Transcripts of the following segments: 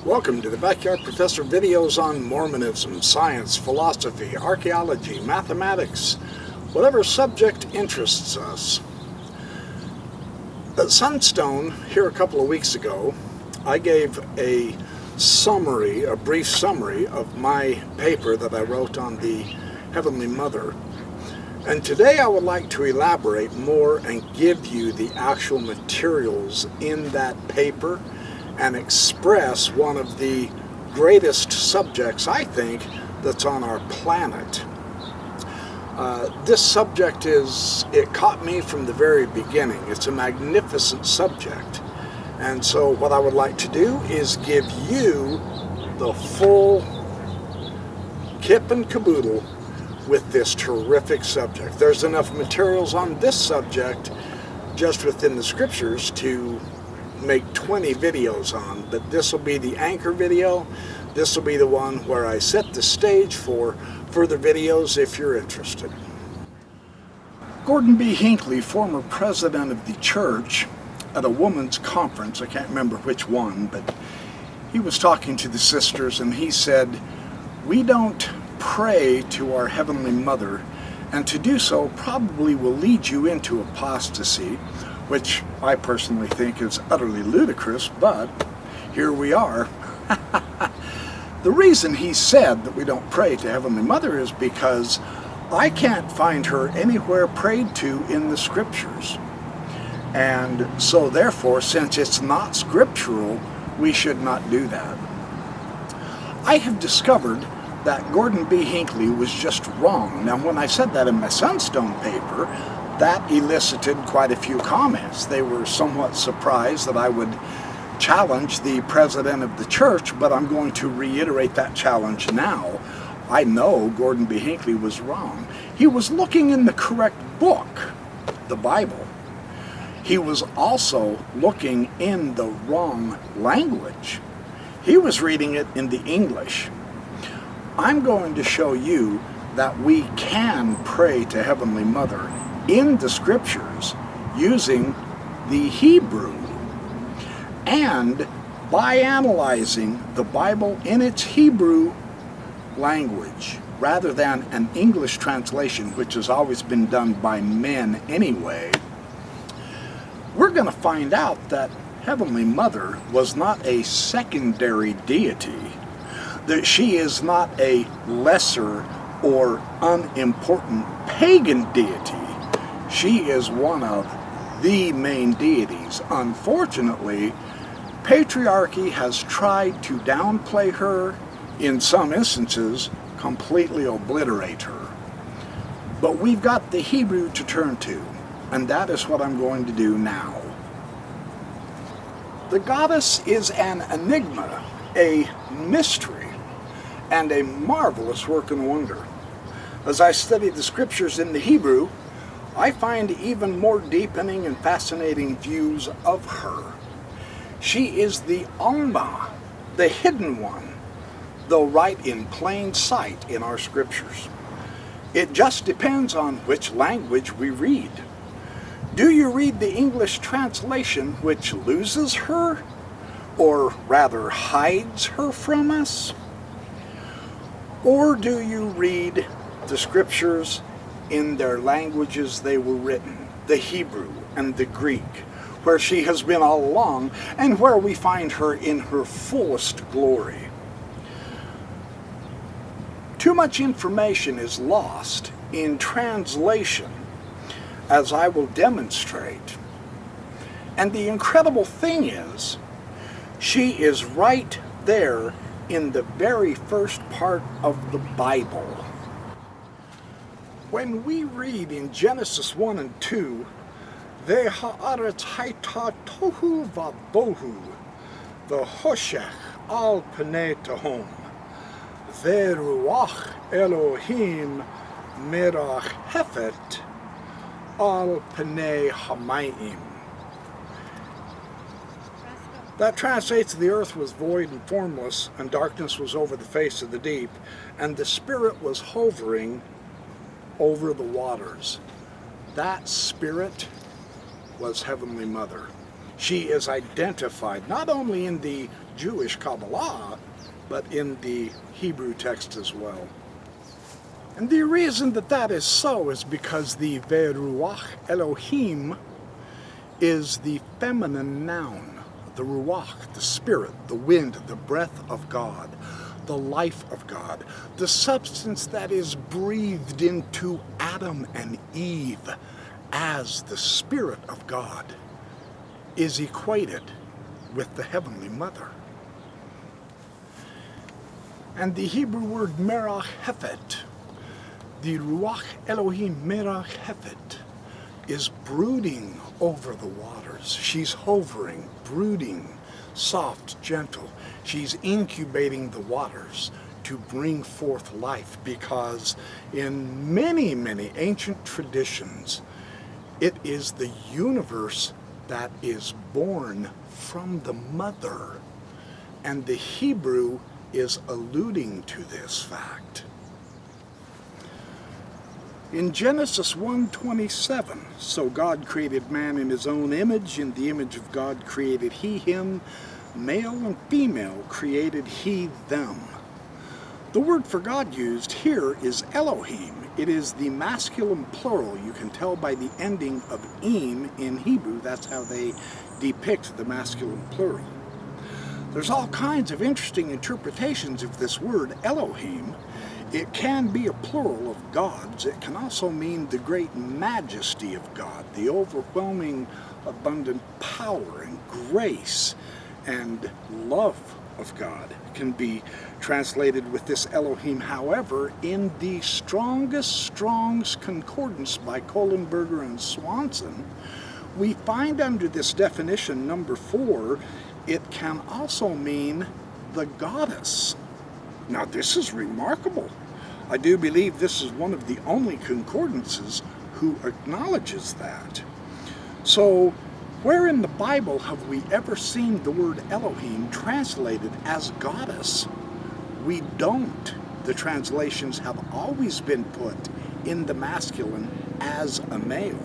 Welcome to the Backyard Professor videos on Mormonism, science, philosophy, archaeology, mathematics, whatever subject interests us. At Sunstone, here a couple of weeks ago, I gave a brief summary of my paper that I wrote on the Heavenly Mother. And today I would like to elaborate more and give you the actual materials in that paper and express one of the greatest subjects, I think, that's on our planet. This subject it caught me from the very beginning. It's a magnificent subject. And so what I would like to do is give you the full kip and caboodle with this terrific subject. There's enough materials on this subject just within the scriptures to make 20 videos on, but this will be the anchor video. This will be the one where I set the stage for further videos if you're interested. Gordon B Hinckley, former president of the church, at a woman's conference, I can't remember which one, but he was talking to the sisters and he said, "We don't pray to our Heavenly Mother, and to do so probably will lead you into apostasy," which I personally think is utterly ludicrous, but here we are. The reason he said that we don't pray to Heavenly Mother is because I can't find her anywhere prayed to in the scriptures. And so therefore, since it's not scriptural, we should not do that. I have discovered that Gordon B. Hinckley was just wrong. Now, when I said that in my Sunstone paper, that elicited quite a few comments. They were somewhat surprised that I would challenge the president of the church, but I'm going to reiterate that challenge now. I know Gordon B. Hinckley was wrong. He was looking in the correct book, the Bible. He was also looking in the wrong language. He was reading it in the English. I'm going to show you that we can pray to Heavenly Mother in the scriptures using the Hebrew, and by analyzing the Bible in its Hebrew language rather than an English translation, which has always been done by men anyway. We're going to find out that Heavenly Mother was not a secondary deity, that she is not a lesser or unimportant pagan deity. She is one of the main deities. Unfortunately, patriarchy has tried to downplay her, in some instances, completely obliterate her. But we've got the Hebrew to turn to, and that is what I'm going to do now. The goddess is an enigma, a mystery, and a marvelous work and wonder. As I study the scriptures in the Hebrew, I find even more deepening and fascinating views of her. She is the Alma, the hidden one, though right in plain sight in our scriptures. It just depends on which language we read. Do you read the English translation, which loses her, or rather hides her from us? Or do you read the scriptures in their languages they were written, the Hebrew and the Greek, where she has been all along and where we find her in her fullest glory? Too much information is lost in translation, as I will demonstrate. And the incredible thing is, she is right there in the very first part of the Bible. When we read in Genesis 1 and 2, Ve'ha'aretz hayta tohu va'bohu, v'hoshech al pnei tehom, ve'ruach Elohim merachefet al pnei hamayim. That translates, the earth was void and formless, and darkness was over the face of the deep, and the Spirit was hovering over the waters. That Spirit was Heavenly Mother. She is identified not only in the Jewish Kabbalah, but in the Hebrew text as well. And the reason that that is so is because the Ve'ruach Elohim is the feminine noun. The Ruach, the spirit, the wind, the breath of God, the life of God, the substance that is breathed into Adam and Eve as the Spirit of God, is equated with the Heavenly Mother. And the Hebrew word merach hefet, the Ruach Elohim merach hefet, is brooding over the waters. She's hovering, brooding, soft, gentle. She's incubating the waters to bring forth life, because in many, many ancient traditions, it is the universe that is born from the mother. And the Hebrew is alluding to this fact. In Genesis 1:27, so God created man in his own image, in the image of God created he him, male and female created he them. The word for God used here is Elohim. It is the masculine plural. You can tell by the ending of im in Hebrew. That's how they depict the masculine plural. There's all kinds of interesting interpretations of this word Elohim. It can be a plural of gods. It can also mean the great majesty of God, the overwhelming abundant power and grace and love of God can be translated with this Elohim. However, in the Strong's Concordance by Kohlenberger and Swanson, we find under this definition, number 4, it can also mean the goddess. Now, this is remarkable. I do believe this is one of the only concordances who acknowledges that. So, where in the Bible have we ever seen the word Elohim translated as goddess? We don't. The translations have always been put in the masculine as a male.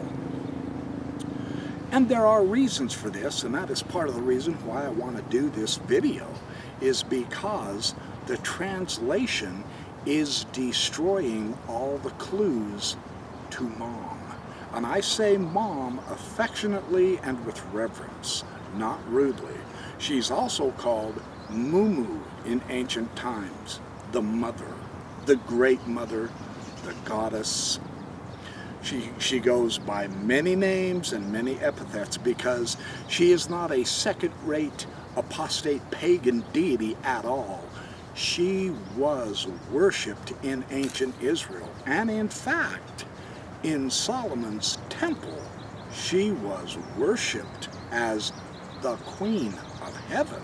And there are reasons for this, and that is part of the reason why I want to do this video, is because the translation is destroying all the clues to mom. And I say mom affectionately and with reverence, not rudely. She's also called Mumu in ancient times, the mother, the great mother, the goddess. She goes by many names and many epithets because she is not a second-rate apostate pagan deity at all. She was worshipped in ancient Israel, and in fact, in Solomon's temple, she was worshipped as the Queen of Heaven.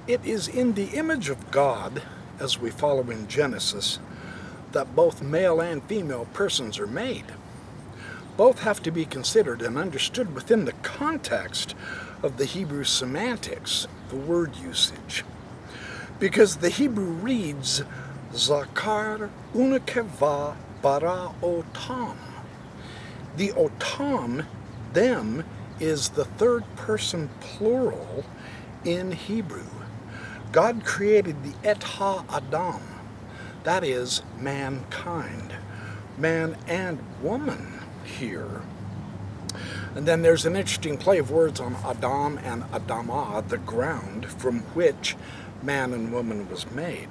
It is in the image of God, as we follow in Genesis, that both male and female persons are made. Both have to be considered and understood within the context of the Hebrew semantics, the word usage. Because the Hebrew reads, Zakar unekeva bara otam. The otam, them, is the third person plural in Hebrew. God created the et ha-adam, that is, mankind, man and woman here. And then there's an interesting play of words on Adam and Adamah, the ground from which man and woman was made.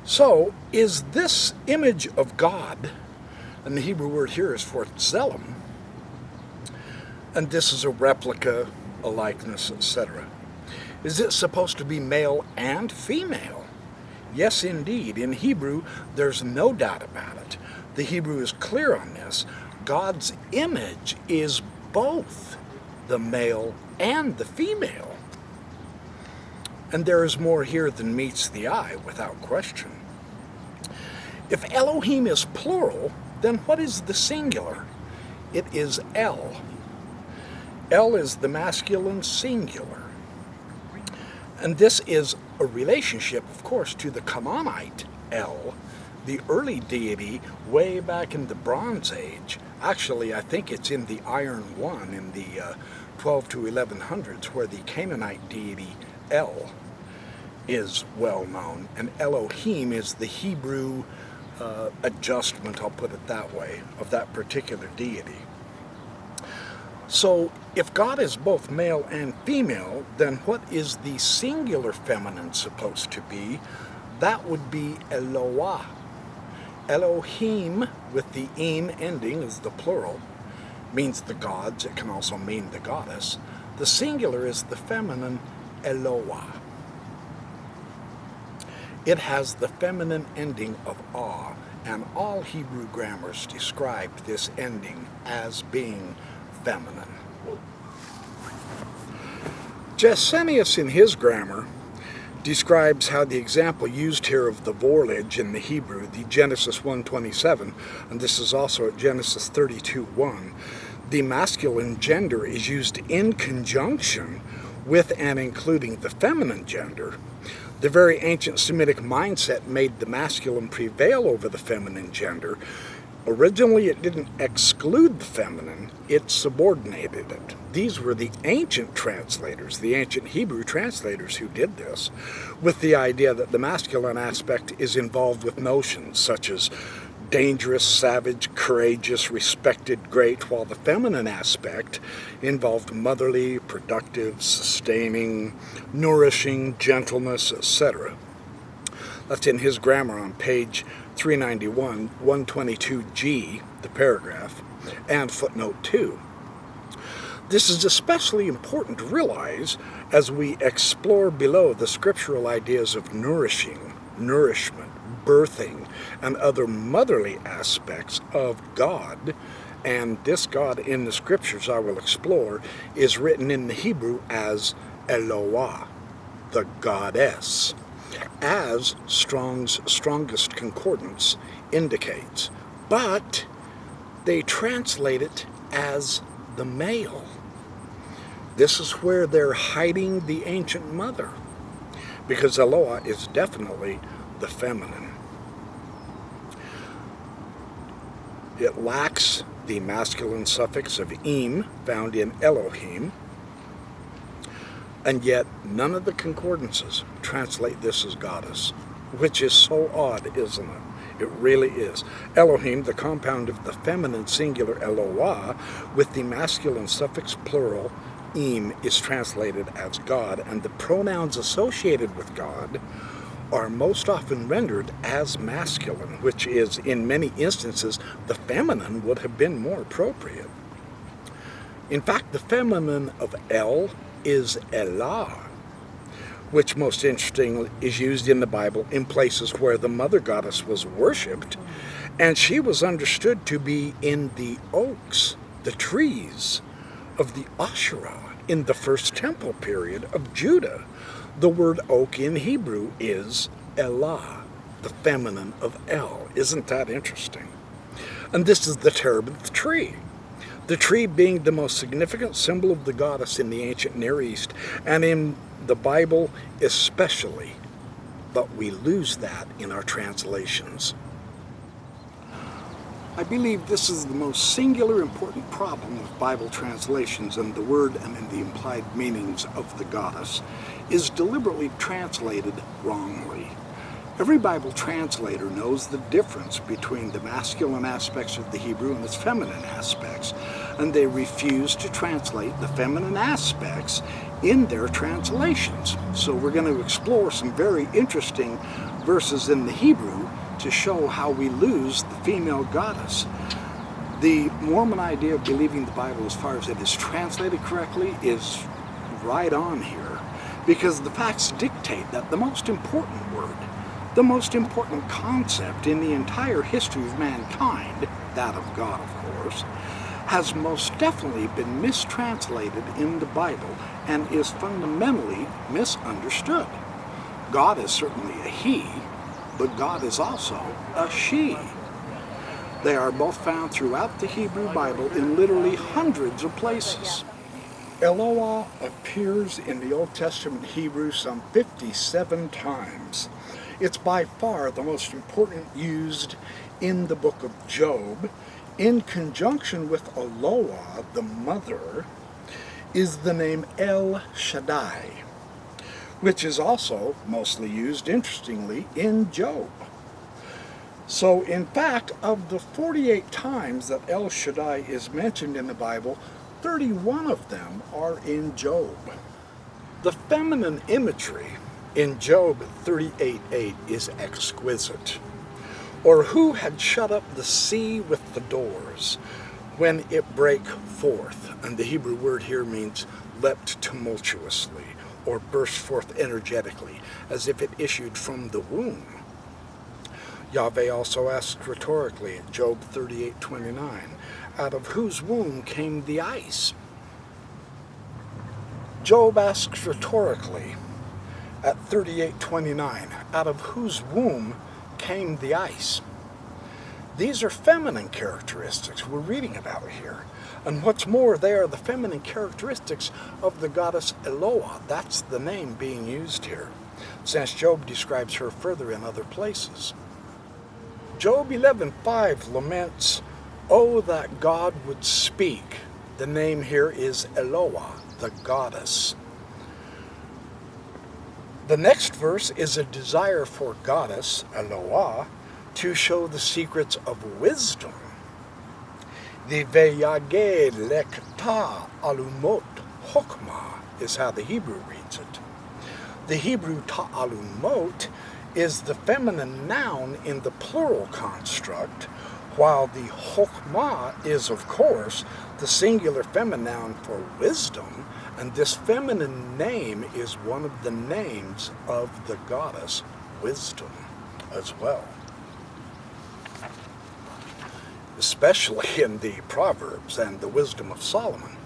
So, is this image of God, and the Hebrew word here is for tzelem, and this is a replica, a likeness, etc. Is it supposed to be male and female? Yes, indeed. In Hebrew, there's no doubt about it. The Hebrew is clear on this. God's image is both the male and the female. And there is more here than meets the eye, without question. If Elohim is plural, then what is the singular? It is El. El is the masculine singular. And this is a relationship, of course, to the Canaanite El, the early deity way back in the Bronze Age, Actually, I think it's in the Iron One in the 12 to 1100s where the Canaanite deity El is well known, and Elohim is the Hebrew adjustment, I'll put it that way, of that particular deity. So if God is both male and female, then what is the singular feminine supposed to be? That would be Eloah. Elohim, with the im ending, is the plural, means the gods. It can also mean the goddess. The singular is the feminine Eloah. It has the feminine ending of ah, and all Hebrew grammars described this ending as being feminine. Gesenius, in his grammar, describes how the example used here of the vorlage in the Hebrew, the Genesis 1:27, and this is also at Genesis 32:1, the masculine gender is used in conjunction with and including the feminine gender. The very ancient Semitic mindset made the masculine prevail over the feminine gender. Originally, it didn't exclude the feminine, it subordinated it. These were the ancient translators, the ancient Hebrew translators who did this, with the idea that the masculine aspect is involved with notions such as dangerous, savage, courageous, respected, great, while the feminine aspect involved motherly, productive, sustaining, nourishing, gentleness, etc. That's in his grammar on page 391, 122G, the paragraph, and footnote 2. This is especially important to realize as we explore below the scriptural ideas of nourishing, nourishment, birthing, and other motherly aspects of God. And this God in the scriptures I will explore is written in the Hebrew as Eloah, the goddess, as Strong's strongest concordance indicates. But they translate it as the male. This is where they're hiding the ancient mother, because Eloah is definitely the feminine. It lacks the masculine suffix of im found in Elohim, and yet none of the concordances translate this as goddess, which is so odd, isn't it? It really is. Elohim, the compound of the feminine singular Eloah, with the masculine suffix plural im, is translated as God, and the pronouns associated with God are most often rendered as masculine, which is, in many instances, the feminine would have been more appropriate. In fact, the feminine of El is Elah, which, most interestingly, is used in the Bible in places where the mother goddess was worshipped, and she was understood to be in the oaks, the trees of the Asherah in the first temple period of Judah. The word oak in Hebrew is Elah, the feminine of El. Isn't that interesting? And this is the terebinth tree. The tree being the most significant symbol of the goddess in the ancient Near East, and in the Bible especially, but we lose that in our translations. I believe this is the most singular important problem with Bible translations, and the word and the implied meanings of the goddess is deliberately translated wrongly. Every Bible translator knows the difference between the masculine aspects of the Hebrew and its feminine aspects, and they refuse to translate the feminine aspects in their translations. So we're going to explore some very interesting verses in the Hebrew to show how we lose the female goddess. The Mormon idea of believing the Bible as far as it is translated correctly is right on here, because the facts dictate that the most important word, the most important concept in the entire history of mankind, that of God, of course, has most definitely been mistranslated in the Bible and is fundamentally misunderstood. God is certainly a he, but God is also a she. They are both found throughout the Hebrew Bible in literally hundreds of places. Eloah appears in the Old Testament Hebrew some 57 times. It's by far the most important used in the book of Job, In conjunction with Eloah, the mother, is the name El Shaddai, which is also mostly used, interestingly, in Job. So, in fact, of the 48 times that El Shaddai is mentioned in the Bible, 31 of them are in Job. The feminine imagery in Job 38:8 is exquisite. Or who had shut up the sea with the doors when it brake forth? And the Hebrew word here means leapt tumultuously or burst forth energetically, as if it issued from the womb. Yahweh also asks rhetorically in Job 38:29, out of whose womb came the ice? Job asks rhetorically at 38:29, out of whose womb came the ice? These are feminine characteristics we're reading about here. And what's more, they are the feminine characteristics of the goddess Eloah. That's the name being used here, since Job describes her further in other places. Job 11:5 laments, "Oh, that God would speak." The name here is Eloah, the goddess. The next verse is a desire for goddess Eloah to show the secrets of wisdom. The veyageh lekta alumot hokmah is how the Hebrew reads it. The Hebrew ta'alumot is the feminine noun in the plural construct, while the hokmah is, of course, the singular feminine noun for wisdom, and this feminine name is one of the names of the goddess wisdom as well. Especially in the Proverbs and the Wisdom of Solomon,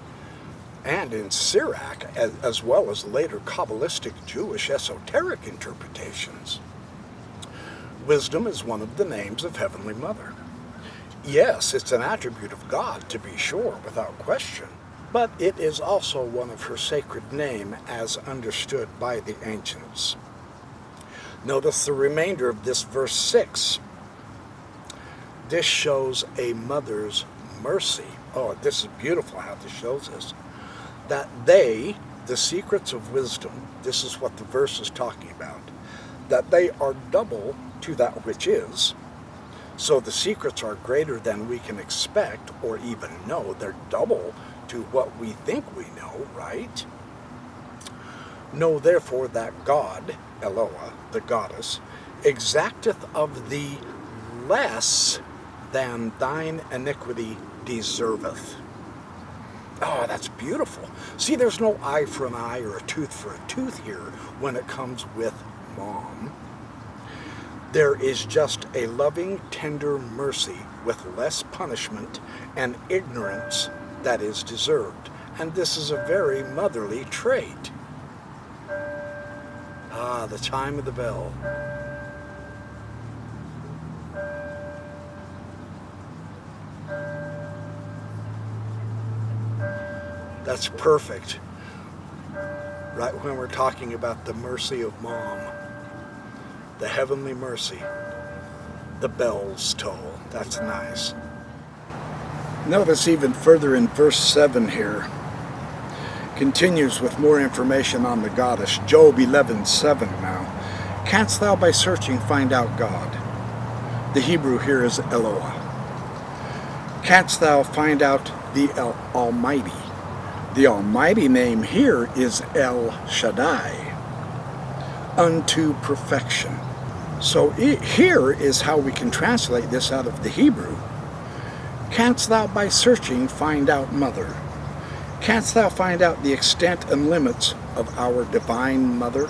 and in Sirach, as well as later Kabbalistic Jewish esoteric interpretations. Wisdom is one of the names of Heavenly Mother. Yes, it's an attribute of God, to be sure, without question, but it is also one of her sacred name as understood by the ancients. Notice the remainder of this verse 6. This shows a mother's mercy. Oh, this is beautiful how this shows us. That they, the secrets of wisdom, this is what the verse is talking about, that they are double to that which is. So the secrets are greater than we can expect or even know. They're double to what we think we know, right? Know therefore that God, Eloah, the goddess, exacteth of thee less than thine iniquity deserveth. Oh, that's beautiful. See, there's no eye for an eye or a tooth for a tooth here when it comes with mom. There is just a loving, tender mercy with less punishment and ignorance that is deserved. And this is a very motherly trait. Ah, the chime of the bell. That's perfect. Right when we're talking about the mercy of mom, the heavenly mercy, the bells toll. That's nice. Notice even further in verse 7 here, continues with more information on the goddess. Job 11:7 now. Canst thou by searching find out God? The Hebrew here is Eloah. Canst thou find out the Almighty? The Almighty name here is El Shaddai, unto perfection. So here is how we can translate this out of the Hebrew. Canst thou by searching find out Mother? Canst thou find out the extent and limits of our divine Mother?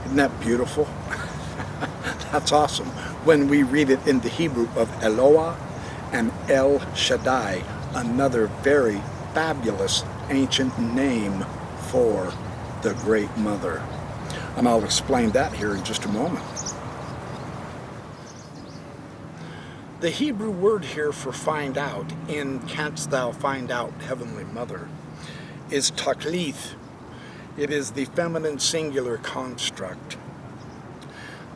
Isn't that beautiful? That's awesome. When we read it in the Hebrew of Eloah and El Shaddai, another very fabulous ancient name for the Great Mother. And I'll explain that here in just a moment. The Hebrew word here for find out in Canst Thou Find Out, Heavenly Mother, is taklith. It is the feminine singular construct.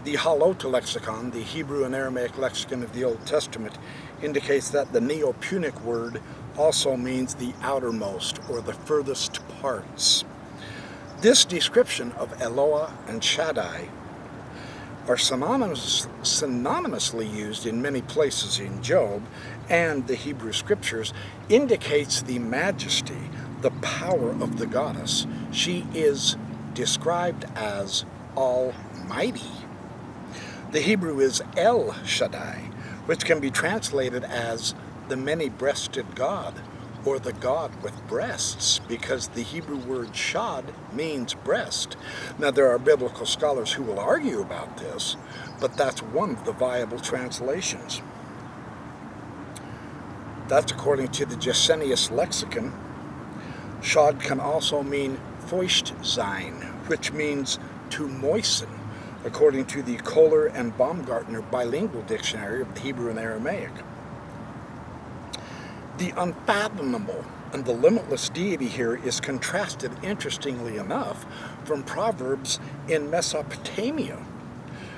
The Halot lexicon, the Hebrew and Aramaic lexicon of the Old Testament, indicates that the Neo-Punic word also means the outermost or the furthest parts. This description of Eloah and Shaddai are synonymously used in many places in Job, and the Hebrew Scriptures indicates the majesty, the power of the goddess. She is described as almighty. The Hebrew is El Shaddai, which can be translated as the many-breasted God, or the God with breasts, because the Hebrew word shad means breast. Now, there are biblical scholars who will argue about this, but that's one of the viable translations. That's according to the Gesenius lexicon. Shad can also mean feucht sein, which means to moisten, according to the Kohler and Baumgartner bilingual dictionary of the Hebrew and Aramaic. The unfathomable and the limitless deity here is contrasted, interestingly enough, from Proverbs in Mesopotamia.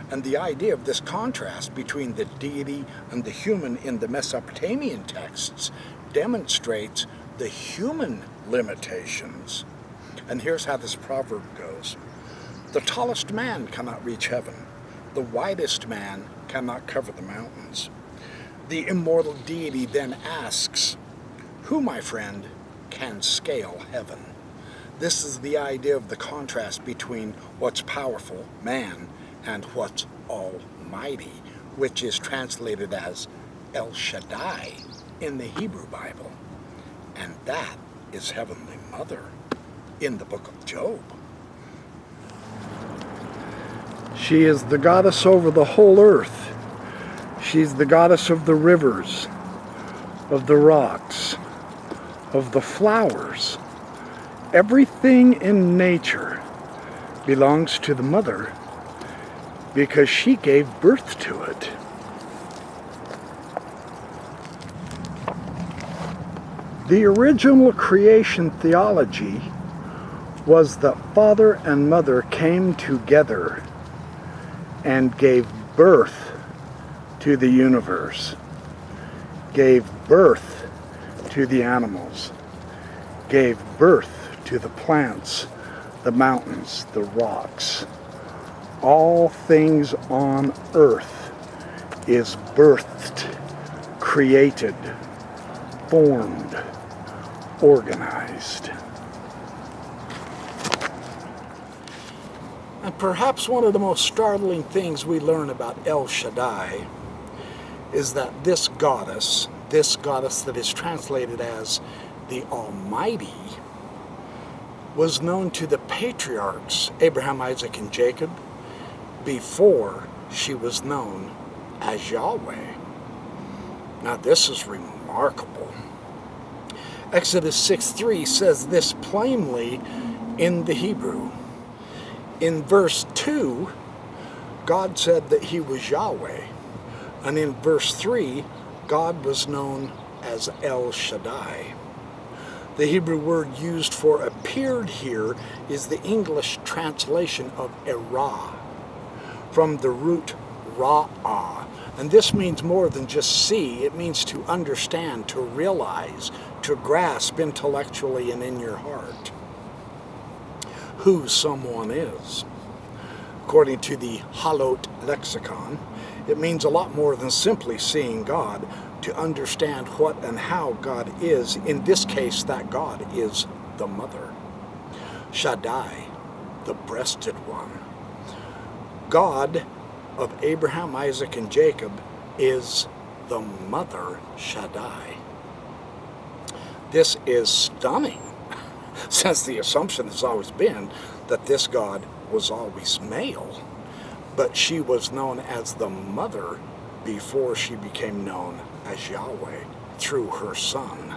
And the idea of this contrast between the deity and the human in the Mesopotamian texts demonstrates the human limitations. And here's how this proverb goes. The tallest man cannot reach heaven. The widest man cannot cover the mountains. The immortal deity then asks, who, my friend, can scale heaven? This is the idea of the contrast between what's powerful, man, and what's almighty, which is translated as El Shaddai in the Hebrew Bible. And that is Heavenly Mother in the book of Job. She is the goddess over the whole earth. She's the goddess of the rivers, of the rocks, of the flowers. Everything in nature belongs to the mother because she gave birth to it. The original creation theology was that father and mother came together and gave birth to the universe, gave birth to the animals, gave birth to the plants, the mountains, the rocks. All things on earth is birthed, created, formed, organized. And perhaps one of the most startling things we learn about El Shaddai is that this goddess that is translated as the Almighty, was known to the patriarchs, Abraham, Isaac, and Jacob, before she was known as Yahweh. Now this is remarkable. Exodus 6:3 says this plainly in the Hebrew. In verse 2, God said that he was Yahweh. And in verse 3, God was known as El Shaddai. The Hebrew word used for appeared here is the English translation of erah, from the root ra'ah. And this means more than just see. It means to understand, to realize, to grasp intellectually and in your heart who someone is. According to the Halot lexicon, it means a lot more than simply seeing God, to understand what and how God is. In this case, that God is the mother. Shaddai, the breasted one. God of Abraham, Isaac, and Jacob is the mother Shaddai. This is stunning, since the assumption has always been that this God was always male, but she was known as the mother before she became known as Yahweh through her son.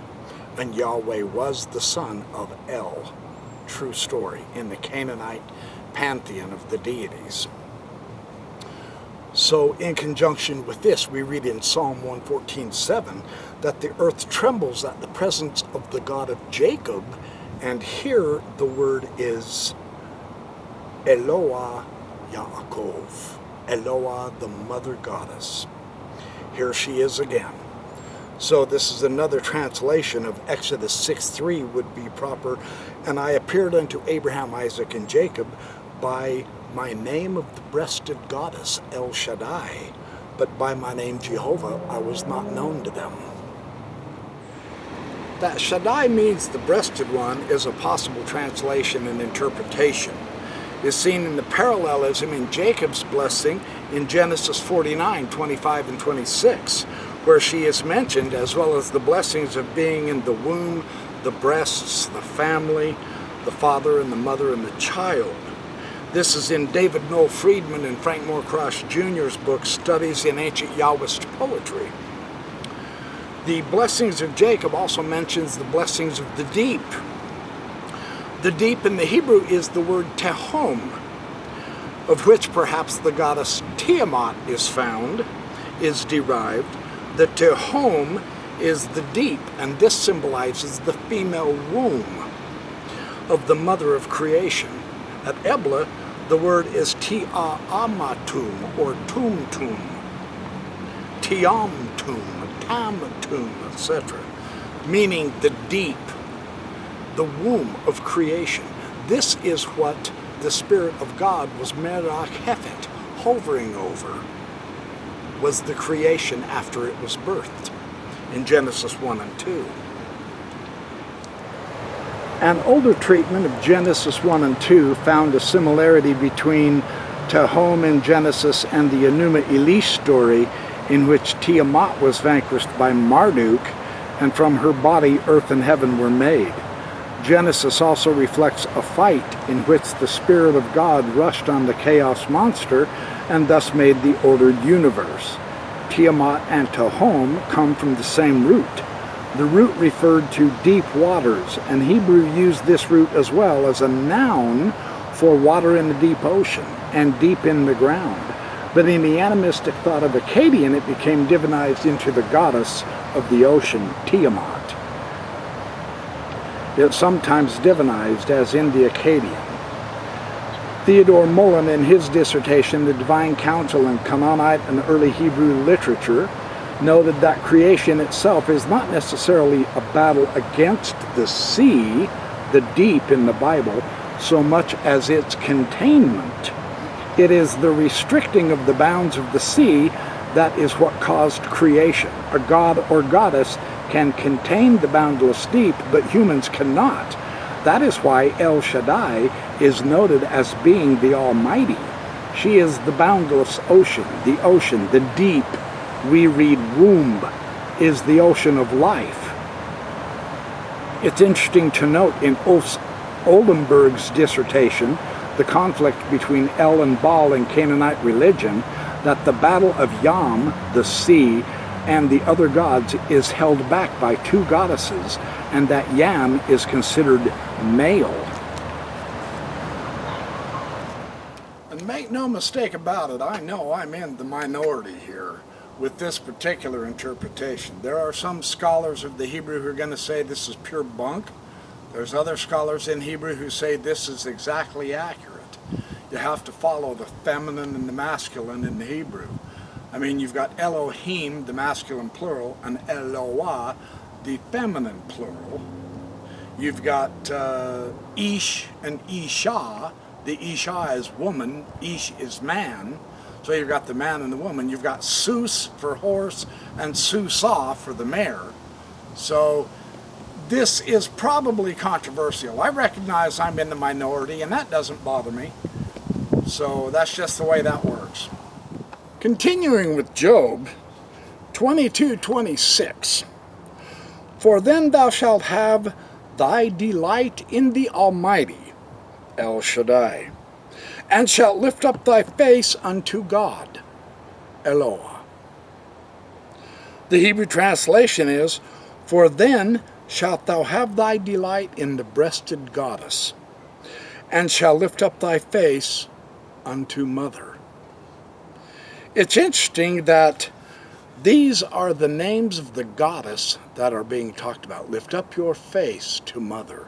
And Yahweh was the son of El, true story, in the Canaanite pantheon of the deities. So in conjunction with this, we read in Psalm 114:7 that the earth trembles at the presence of the God of Jacob, and here the word is Eloah Yaakov, Eloah, the mother goddess. Here she is again. So this is another translation of Exodus 6:3 would be proper. And I appeared unto Abraham, Isaac, and Jacob by my name of the breasted goddess, El Shaddai, but by my name Jehovah I was not known to them. That Shaddai means the breasted one is a possible translation and interpretation. Is seen in the parallelism in Jacob's blessing in Genesis 49:25 and 26, where she is mentioned, as well as the blessings of being in the womb, the breasts, the family, the father and the mother and the child. This is in David Noel Friedman and Frank Moorcross Jr.'s book, Studies in Ancient Yahwist Poetry. The blessings of Jacob also mentions the blessings of the deep. The deep in the Hebrew is the word tehom, of which perhaps the goddess Tiamat is derived. The tehom is the deep, and this symbolizes the female womb of the mother of creation. At Ebla, the word is tia'amatum, or tumtum, tiamtum, tamtum, etc., meaning the deep, the womb of creation. This is what the Spirit of God was Merach Hefet, hovering over, was the creation after it was birthed in Genesis 1 and 2. An older treatment of Genesis 1 and 2 found a similarity between Tehom in Genesis and the Enuma Elish story, in which Tiamat was vanquished by Marduk, and from her body earth and heaven were made. Genesis also reflects a fight in which the Spirit of God rushed on the chaos monster and thus made the ordered universe. Tiamat and Tehom come from the same root. The root referred to deep waters, and Hebrew used this root as well as a noun for water in the deep ocean and deep in the ground. But in the animistic thought of Akkadian, it became divinized into the goddess of the ocean, Tiamat. It's sometimes divinized as in the Akkadian. Theodore Mullen, in his dissertation, The Divine Council in Canaanite and Early Hebrew Literature, noted that creation itself is not necessarily a battle against the sea, the deep in the Bible, so much as its containment. It is the restricting of the bounds of the sea that is what caused creation. A god or goddess can contain the boundless deep, but humans cannot. That is why El Shaddai is noted as being the Almighty. She is the boundless ocean, the deep. We read womb is the ocean of life. It's interesting to note in Oldenburg's dissertation, The Conflict Between El and Baal in Canaanite Religion, that the battle of Yam, the sea, and the other gods is held back by two goddesses, and that Yam is considered male. And make no mistake about it, I know I'm in the minority here with this particular interpretation. There are some scholars of the Hebrew who are going to say this is pure bunk. There's other scholars in Hebrew who say this is exactly accurate. You have to follow the feminine and the masculine in the Hebrew. I mean, you've got Elohim, the masculine plural, and Eloah, the feminine plural. You've got Ish and Isha. The Isha is woman, Ish is man. So you've got the man and the woman. You've got Sus for horse and Susa for the mare. So this is probably controversial. I recognize I'm in the minority, and that doesn't bother me. So that's just the way that works. Continuing with Job 22:26. For then thou shalt have thy delight in the Almighty, El Shaddai, and shalt lift up thy face unto God, Eloah. The Hebrew translation is, for then shalt thou have thy delight in the breasted goddess, and shall lift up thy face unto Mother. It's interesting that these are the names of the goddess that are being talked about. Lift up your face to Mother.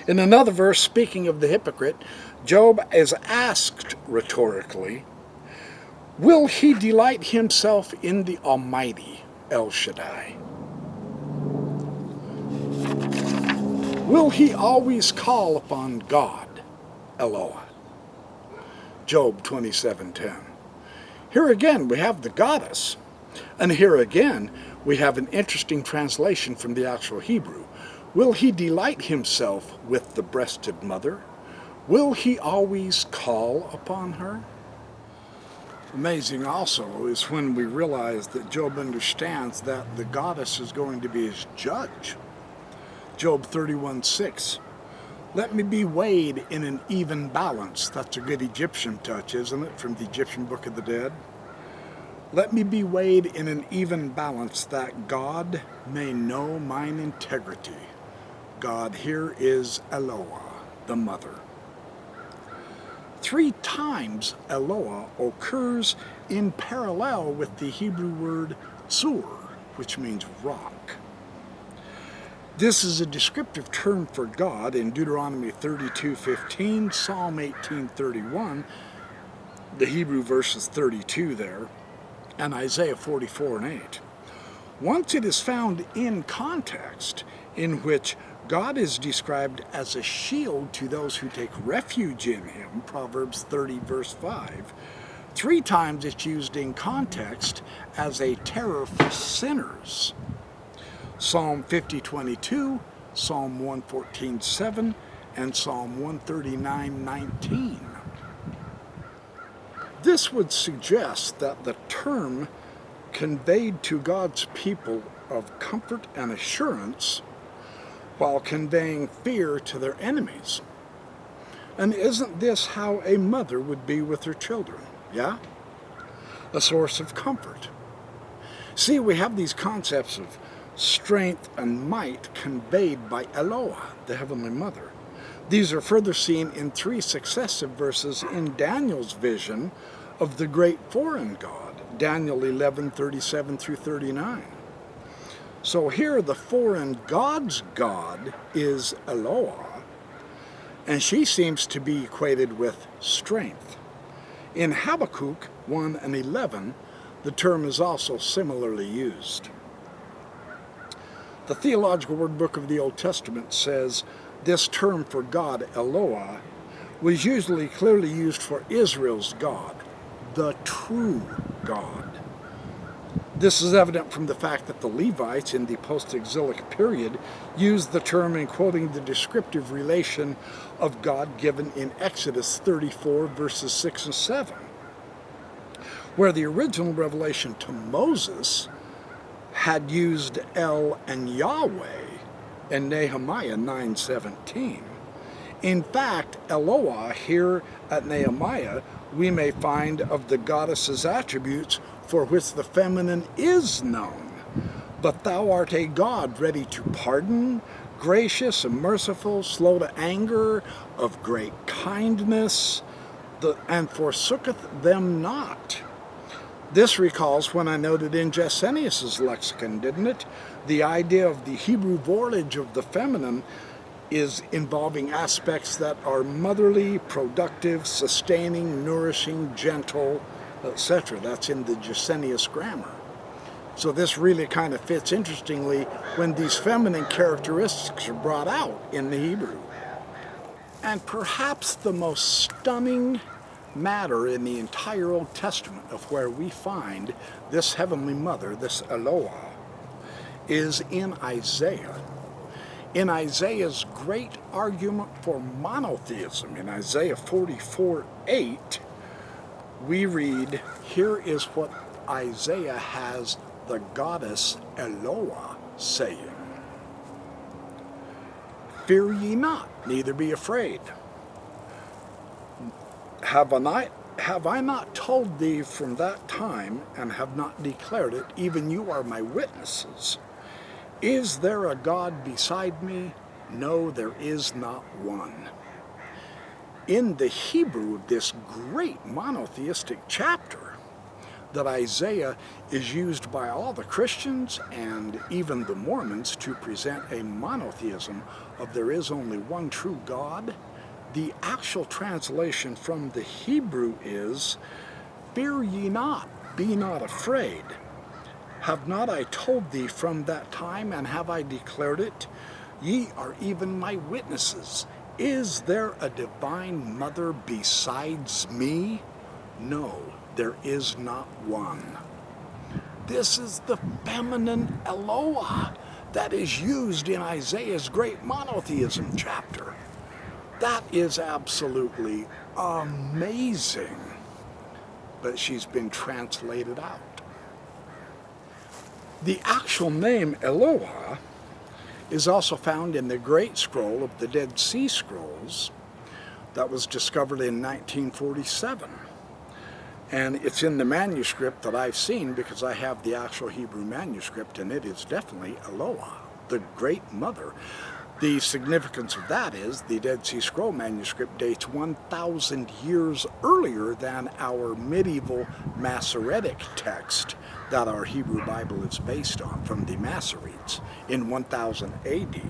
In another verse, speaking of the hypocrite, Job is asked rhetorically, Will he delight himself in the Almighty, El Shaddai? Will he always call upon God, Eloah? Job 27:10. Here again we have the goddess, and here again we have an interesting translation from the actual Hebrew. Will he delight himself with the breasted mother? Will he always call upon her? Amazing also is when we realize that Job understands that the goddess is going to be his judge. Job 31:6. Let me be weighed in an even balance. That's a good Egyptian touch, isn't it, from the Egyptian Book of the Dead? Let me be weighed in an even balance, that God may know mine integrity. God here is Eloah, the mother. 3 times Eloah occurs in parallel with the Hebrew word tzur, which means rock. This is a descriptive term for God in Deuteronomy 32:15, Psalm 18:31, the Hebrew verse is 32 there, and Isaiah 44:8. Once it is found in context in which God is described as a shield to those who take refuge in him, Proverbs 30 verse 5. 3 times it's used in context as a terror for sinners. Psalm 50:22, Psalm 114:7, and Psalm 139:19. This would suggest that the term conveyed to God's people of comfort and assurance while conveying fear to their enemies. And isn't this how a mother would be with her children? Yeah? A source of comfort. See, we have these concepts of strength and might conveyed by Eloah, the Heavenly Mother. These are further seen in 3 successive verses in Daniel's vision of the great foreign god, Daniel 11:37 through 39. So here the foreign god's God is Eloah, and she seems to be equated with strength. In Habakkuk 1:11, the term is also similarly used. The Theological Word Book of the Old Testament says this term for God, Eloah, was usually clearly used for Israel's God, the true God. This is evident from the fact that the Levites in the post-exilic period used the term in quoting the descriptive relation of God given in Exodus 34 verses 6 and 7, where the original revelation to Moses had used El and Yahweh in Nehemiah 9:17. In fact, Eloah here at Nehemiah we may find of the goddess's attributes for which the feminine is known. But thou art a God ready to pardon, gracious and merciful, slow to anger, of great kindness, and forsooketh them not. This recalls when I noted in Gesenius's lexicon, didn't it? The idea of the Hebrew vorage of the feminine is involving aspects that are motherly, productive, sustaining, nourishing, gentle, etc. That's in the Gesenius grammar. So this really kind of fits interestingly when these feminine characteristics are brought out in the Hebrew. And perhaps the most stunning matter in the entire Old Testament of where we find this Heavenly Mother, this Eloah, is in Isaiah. In Isaiah's great argument for monotheism, in Isaiah 44:8, we read, here is what Isaiah has the goddess Eloah saying. Fear ye not, neither be afraid. Have I not told thee from that time, and have not declared it? Even you are my witnesses. Is there a God beside me? No, there is not one. In the Hebrew of this great monotheistic chapter, that Isaiah is used by all the Christians and even the Mormons to present a monotheism of there is only one true God, the actual translation from the Hebrew is, fear ye not, be not afraid. Have not I told thee from that time, and have I declared it? Ye are even my witnesses. Is there a divine mother besides me? No, there is not one. This is the feminine Eloah that is used in Isaiah's great Monotheism chapter. That is absolutely amazing. But she's been translated out. The actual name Eloah is also found in the Great Scroll of the Dead Sea Scrolls that was discovered in 1947. And it's in the manuscript that I've seen because I have the actual Hebrew manuscript, and it is definitely Eloah, the Great Mother. The significance of that is the Dead Sea Scroll manuscript dates 1,000 years earlier than our medieval Masoretic text that our Hebrew Bible is based on, from the Masoretes in 1000 AD.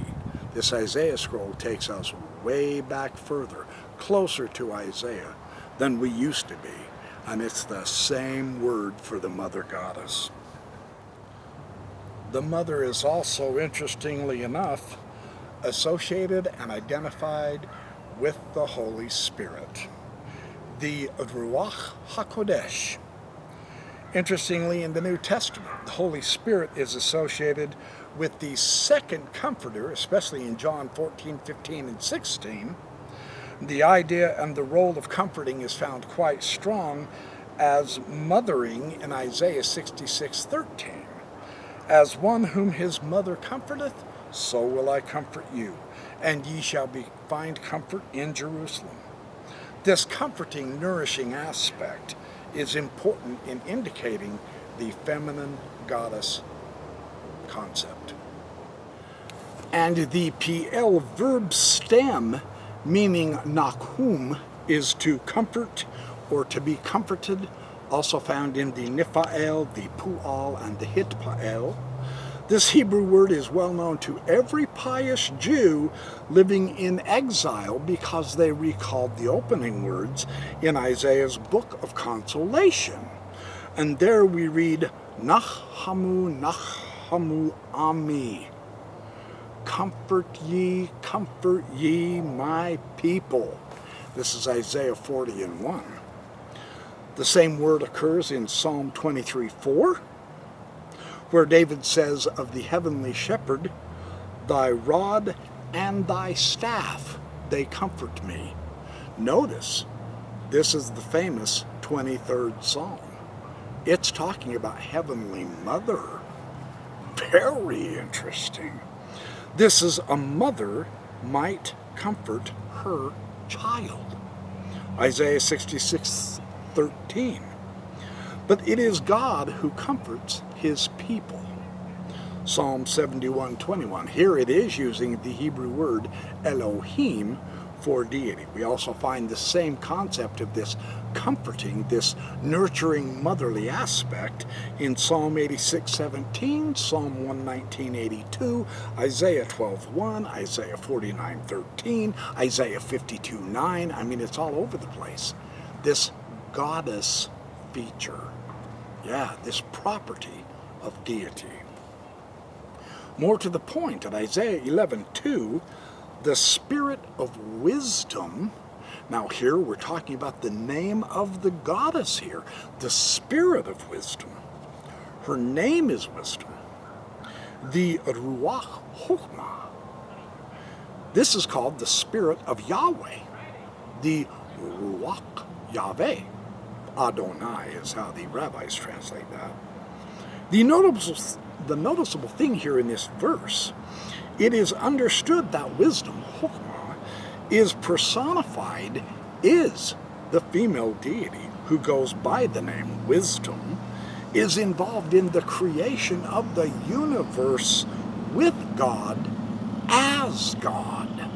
This Isaiah scroll takes us way back further, closer to Isaiah than we used to be, and it's the same word for the Mother Goddess. The Mother is also, interestingly enough, associated and identified with the Holy Spirit, the Ruach HaKodesh. Interestingly, in the New Testament, the Holy Spirit is associated with the second Comforter, especially in John 14, 15, and 16. The idea and the role of comforting is found quite strong as mothering in Isaiah 66:13. As one whom his mother comforteth, so will I comfort you, and ye shall find comfort in Jerusalem. This comforting, nourishing aspect is important in indicating the feminine goddess concept. And the PL verb stem, meaning nakum, is to comfort or to be comforted, also found in the Niphael, the Pu'al, and the Hitpael. This Hebrew word is well known to every pious Jew living in exile because they recalled the opening words in Isaiah's Book of Consolation. And there we read, Nachamu, Nachamu Ami. Comfort ye, my people. This is Isaiah 40:1. The same word occurs in Psalm 23:4. Where David says of the heavenly shepherd, thy rod and thy staff, they comfort me. Notice, this is the famous 23rd Psalm. It's talking about Heavenly Mother. Very interesting. This is a mother might comfort her child. Isaiah 66:13. But it is God who comforts his people. Psalm 71:21. Here it is using the Hebrew word Elohim for deity. We also find the same concept of this comforting, this nurturing motherly aspect in Psalm 86:17, Psalm 119:82, Isaiah 12:1, Isaiah 49:13, Isaiah 52:9. I mean, it's all over the place. This goddess feature. Yeah, this property of deity. More to the point, at Isaiah 11:2, the spirit of wisdom. Now here we're talking about the name of the goddess here, the spirit of wisdom. Her name is wisdom. The Ruach Chokhmah. This is called the spirit of Yahweh. The Ruach Yahweh. Adonai is how the rabbis translate that. The noticeable thing here in this verse, it is understood that wisdom, Chokhmah, is personified, is the female deity who goes by the name wisdom, is involved in the creation of the universe with God as God.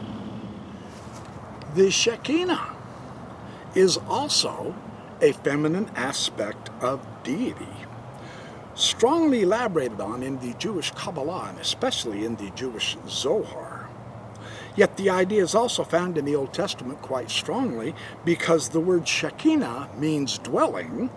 The Shekinah is also a feminine aspect of deity, strongly elaborated on in the Jewish Kabbalah and especially in the Jewish Zohar. Yet the idea is also found in the Old Testament quite strongly because the word Shekinah means dwelling,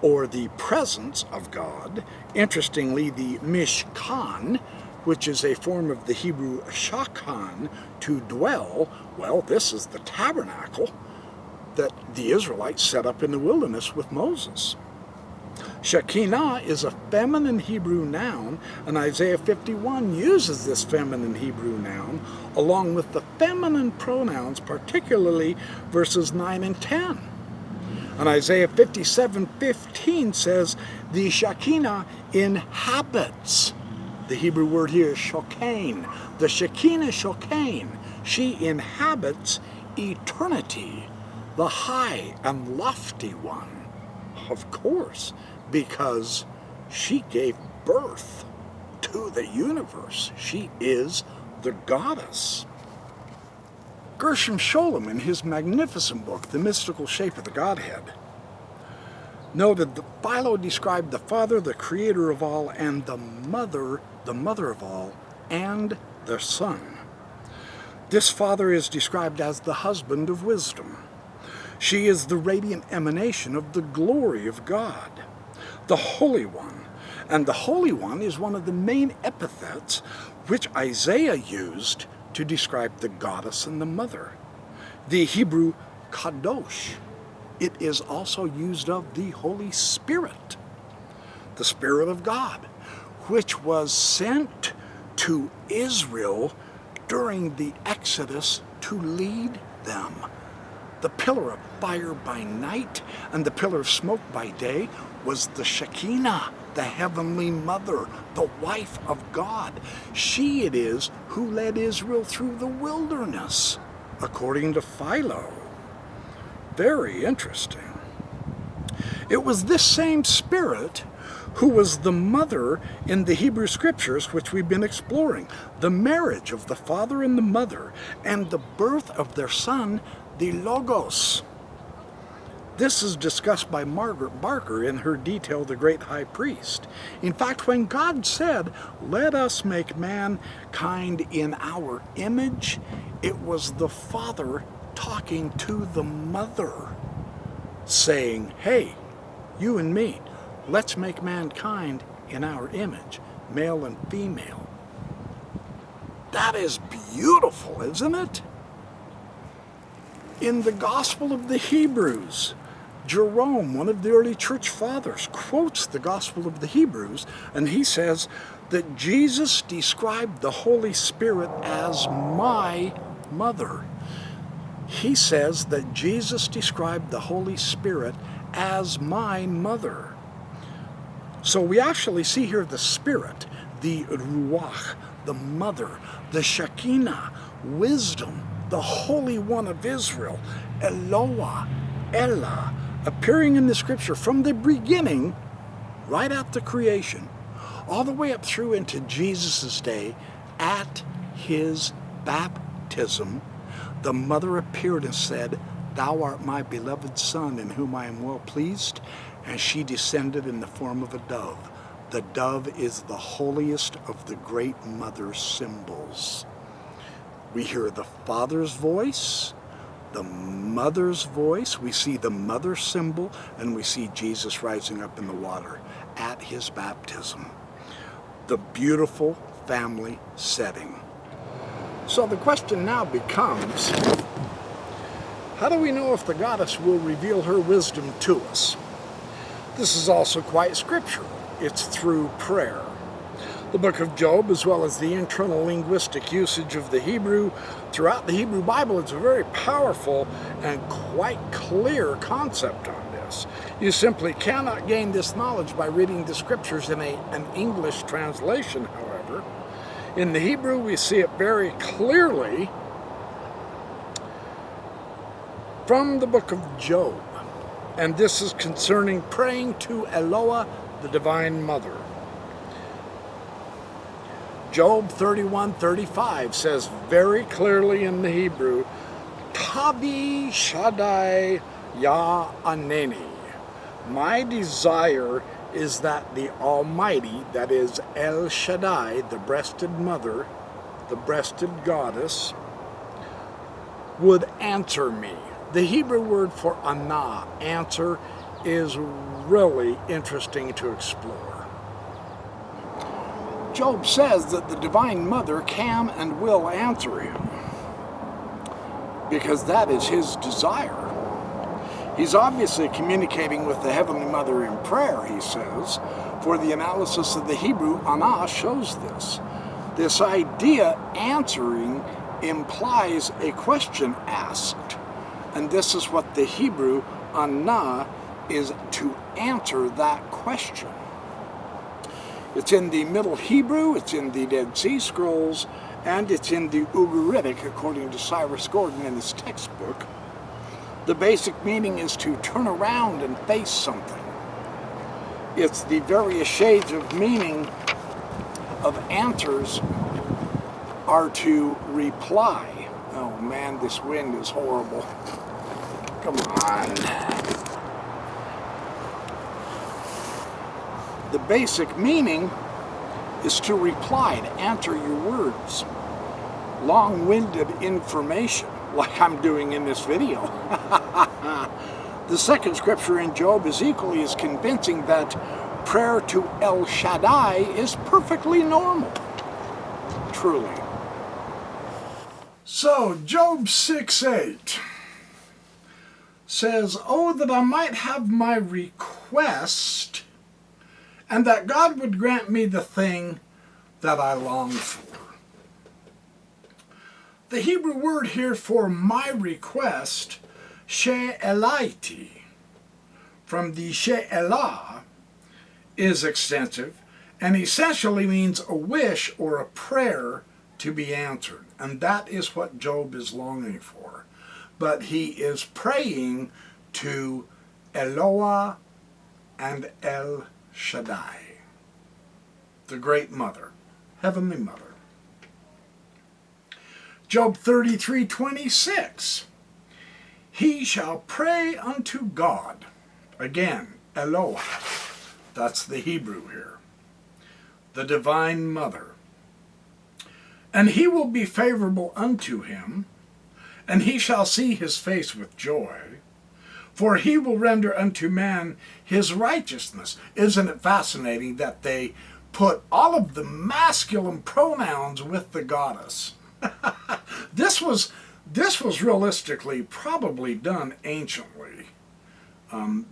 or the presence of God. Interestingly, the Mishkan, which is a form of the Hebrew shakan, to dwell, well, this is the tabernacle that the Israelites set up in the wilderness with Moses. Shekinah is a feminine Hebrew noun, and Isaiah 51 uses this feminine Hebrew noun along with the feminine pronouns, particularly verses 9 and 10. And Isaiah 57:15 says, the Shekinah inhabits. The Hebrew word here is shokain. The Shekinah shokain. She inhabits eternity, the high and lofty one. Of course, because she gave birth to the universe. She is the goddess. Gershom Scholem, in his magnificent book, The Mystical Shape of the Godhead, noted that Philo described the Father, the creator of all, and the mother of all, and the Son. This Father is described as the husband of wisdom. She is the radiant emanation of the glory of God, the Holy One. And the Holy One is one of the main epithets which Isaiah used to describe the goddess and the mother. The Hebrew kadosh, it is also used of the Holy Spirit, the Spirit of God, which was sent to Israel during the Exodus to lead them. The pillar of fire by night and the pillar of smoke by day was the Shekinah, the heavenly mother, the wife of God. She it is who led Israel through the wilderness, according to Philo. Very interesting. It was this same Spirit who was the mother in the Hebrew Scriptures, which we've been exploring. The marriage of the father and the mother, and the birth of their son, the Logos. This is discussed by Margaret Barker in her detail, The Great High Priest. In fact, when God said, "Let us make mankind in our image," it was the Father talking to the mother, saying, "Hey, you and me, let's make mankind in our image, male and female." That is beautiful, isn't it? In the Gospel of the Hebrews, Jerome, one of the early church fathers, quotes the Gospel of the Hebrews, and he says that Jesus described the Holy Spirit as my mother. He says that Jesus described the Holy Spirit as my mother. So we actually see here the Spirit, the Ruach, the mother, the Shekinah, wisdom, the Holy One of Israel, Eloah, Ella, appearing in the Scripture from the beginning, right at the creation, all the way up through into Jesus' day. At his baptism, the mother appeared and said, "Thou art my beloved Son, in whom I am well pleased," and she descended in the form of a dove. The dove is the holiest of the great mother symbols. We hear the Father's voice, the mother's voice, we see the mother symbol, and we see Jesus rising up in the water at his baptism. The beautiful family setting. So the question now becomes, how do we know if the goddess will reveal her wisdom to us? This is also quite scriptural. It's through prayer. The book of Job, as well as the internal linguistic usage of the Hebrew throughout the Hebrew Bible, it's a very powerful and quite clear concept on this. You simply cannot gain this knowledge by reading the scriptures in an English translation, however. In the Hebrew, we see it very clearly from the book of Job. And this is concerning praying to Eloah, the Divine Mother. Job 31:35 says very clearly in the Hebrew, Tavi Shaddai Ya Aneni. My desire is that the Almighty, that is El Shaddai, the breasted mother, the breasted goddess, would answer me. The Hebrew word for anah, answer, is really interesting to explore. Job says that the Divine Mother can and will answer him, because that is his desire. He's obviously communicating with the Heavenly Mother in prayer, he says, for the analysis of the Hebrew Anah shows this. This idea, answering, implies a question asked, and this is what the Hebrew Anah is, to answer that question. It's in the Middle Hebrew, it's in the Dead Sea Scrolls, and it's in the Ugaritic, according to Cyrus Gordon in his textbook. The basic meaning is to turn around and face something. It's the various shades of meaning of answers are to reply. Oh man, this wind is horrible. Come on. The basic meaning is to reply, to answer your words. Long-winded information, like I'm doing in this video. The second scripture in Job is equally as convincing that prayer to El Shaddai is perfectly normal. Truly. So, Job 6:8 says, "Oh, that I might have my request, and that God would grant me the thing that I long for." The Hebrew word here for my request, she'elaiti, from the she'elah, is extensive and essentially means a wish or a prayer to be answered. And that is what Job is longing for. But he is praying to Eloah and El Shaddai, the Great Mother, Heavenly Mother. Job 33:26, "He shall pray unto God." Again, Eloah, that's the Hebrew here, the Divine Mother. "And he will be favorable unto him, and he shall see his face with joy, for he will render unto man his righteousness." Isn't it fascinating that they put all of the masculine pronouns with the goddess? This was realistically probably done anciently,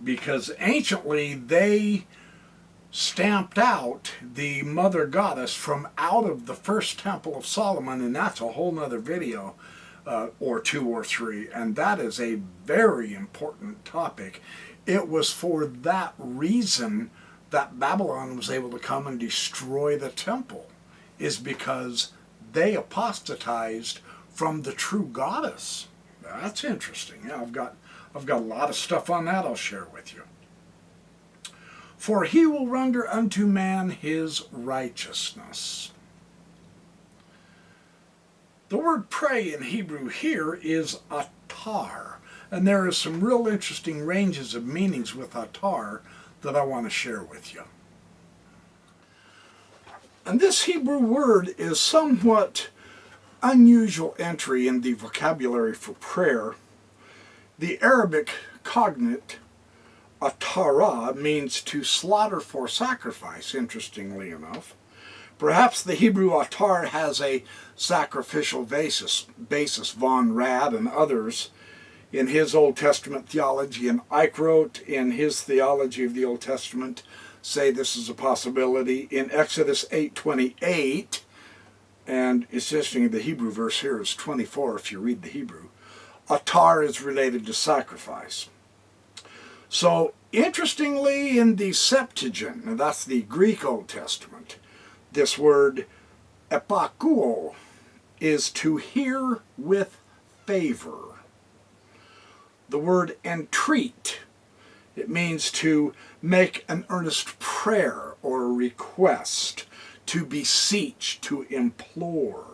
because anciently they stamped out the mother goddess from out of the first temple of Solomon, and that's a whole nother video, or two or three, and that is a very important topic. It was for that reason that Babylon was able to come and destroy the temple, is because they apostatized from the true goddess. That's interesting. Yeah, I've got a lot of stuff on that I'll share with you. "For he will render unto man his righteousness." The word pray in Hebrew here is atar, and there are some real interesting ranges of meanings with atar that I want to share with you. And this Hebrew word is somewhat unusual entry in the vocabulary for prayer. The Arabic cognate, atara, means to slaughter for sacrifice, interestingly enough. Perhaps the Hebrew atar has a sacrificial basis. Von Rad and others in his Old Testament theology, and Eichrodt in his theology of the Old Testament say this is a possibility. In Exodus 8:28, and it's interesting, the Hebrew verse here is 24 if you read the Hebrew, atar is related to sacrifice. So, interestingly, in the Septuagint, and that's the Greek Old Testament, this word epakuo is to hear with favor. The word entreat, it means to make an earnest prayer or a request, to beseech, to implore.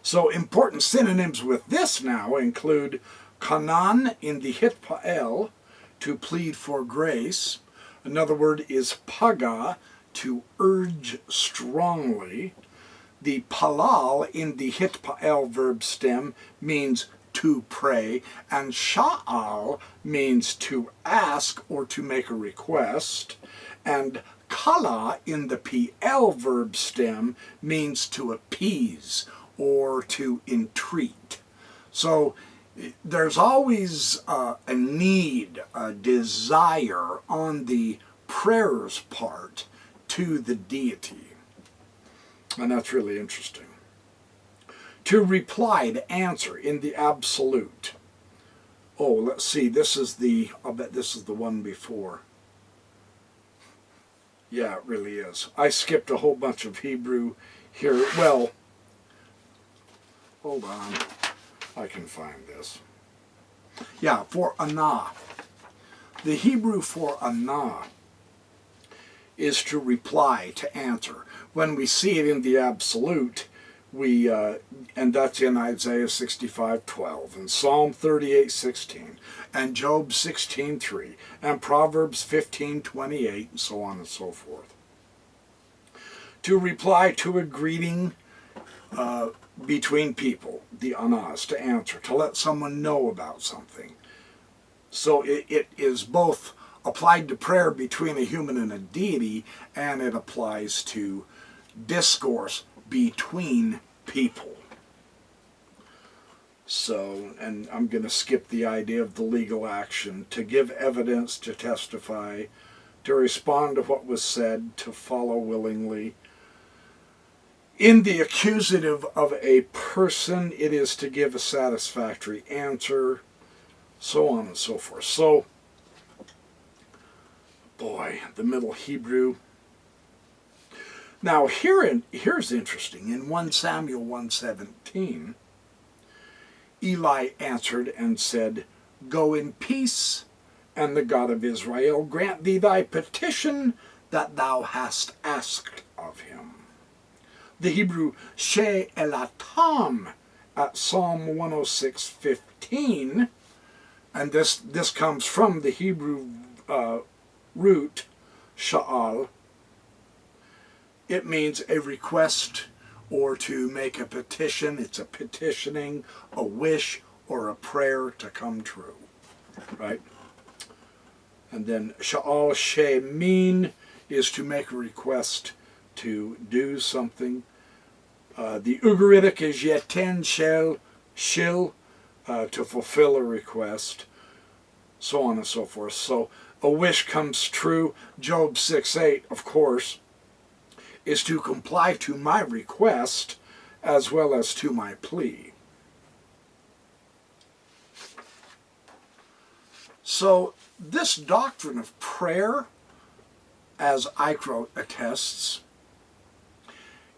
So important synonyms with this now include kanan in the hitpael, to plead for grace. Another word is paga, to urge strongly. The palal in the hitpael verb stem means to pray, and sha'al means to ask or to make a request, and kala in the PL verb stem means to appease or to entreat. So there's always a need, a desire on the prayer's part to the deity. And that's really interesting. To reply, to answer in the absolute. Oh, let's see, I'll bet this is the one before. Yeah, it really is. I skipped a whole bunch of Hebrew here. Well, hold on. I can find this. Yeah, for anah. The Hebrew for anah is to reply, to answer. When we see it in the absolute, and that's in Isaiah 65:12, and Psalm 38:16, and Job 16:3, and Proverbs 15:28, and so on and so forth. To reply to a greeting between people, the anas, to answer, to let someone know about something. So it is both applied to prayer between a human and a deity, and it applies to discourse between people. So, and I'm going to skip the idea of the legal action, to give evidence, to testify, to respond to what was said, to follow willingly. In the accusative of a person, it is to give a satisfactory answer, so on and so forth. So, boy, the Middle Hebrew. Now, here's interesting. In 1 Samuel 1:17, Eli answered and said, "Go in peace, and the God of Israel grant thee thy petition that thou hast asked of him." The Hebrew she'elatam at Psalm 106:15, and this comes from the Hebrew root sha'al. It means a request or to make a petition. It's a petitioning, a wish, or a prayer to come true, right? And then sha'al she'min is to make a request to do something. The Ugaritic is yeten shil, to fulfill a request, so on and so forth. So a wish comes true. Job 6:8, of course, is to comply to my request as well as to my plea. So this doctrine of prayer, as Eichrodt attests,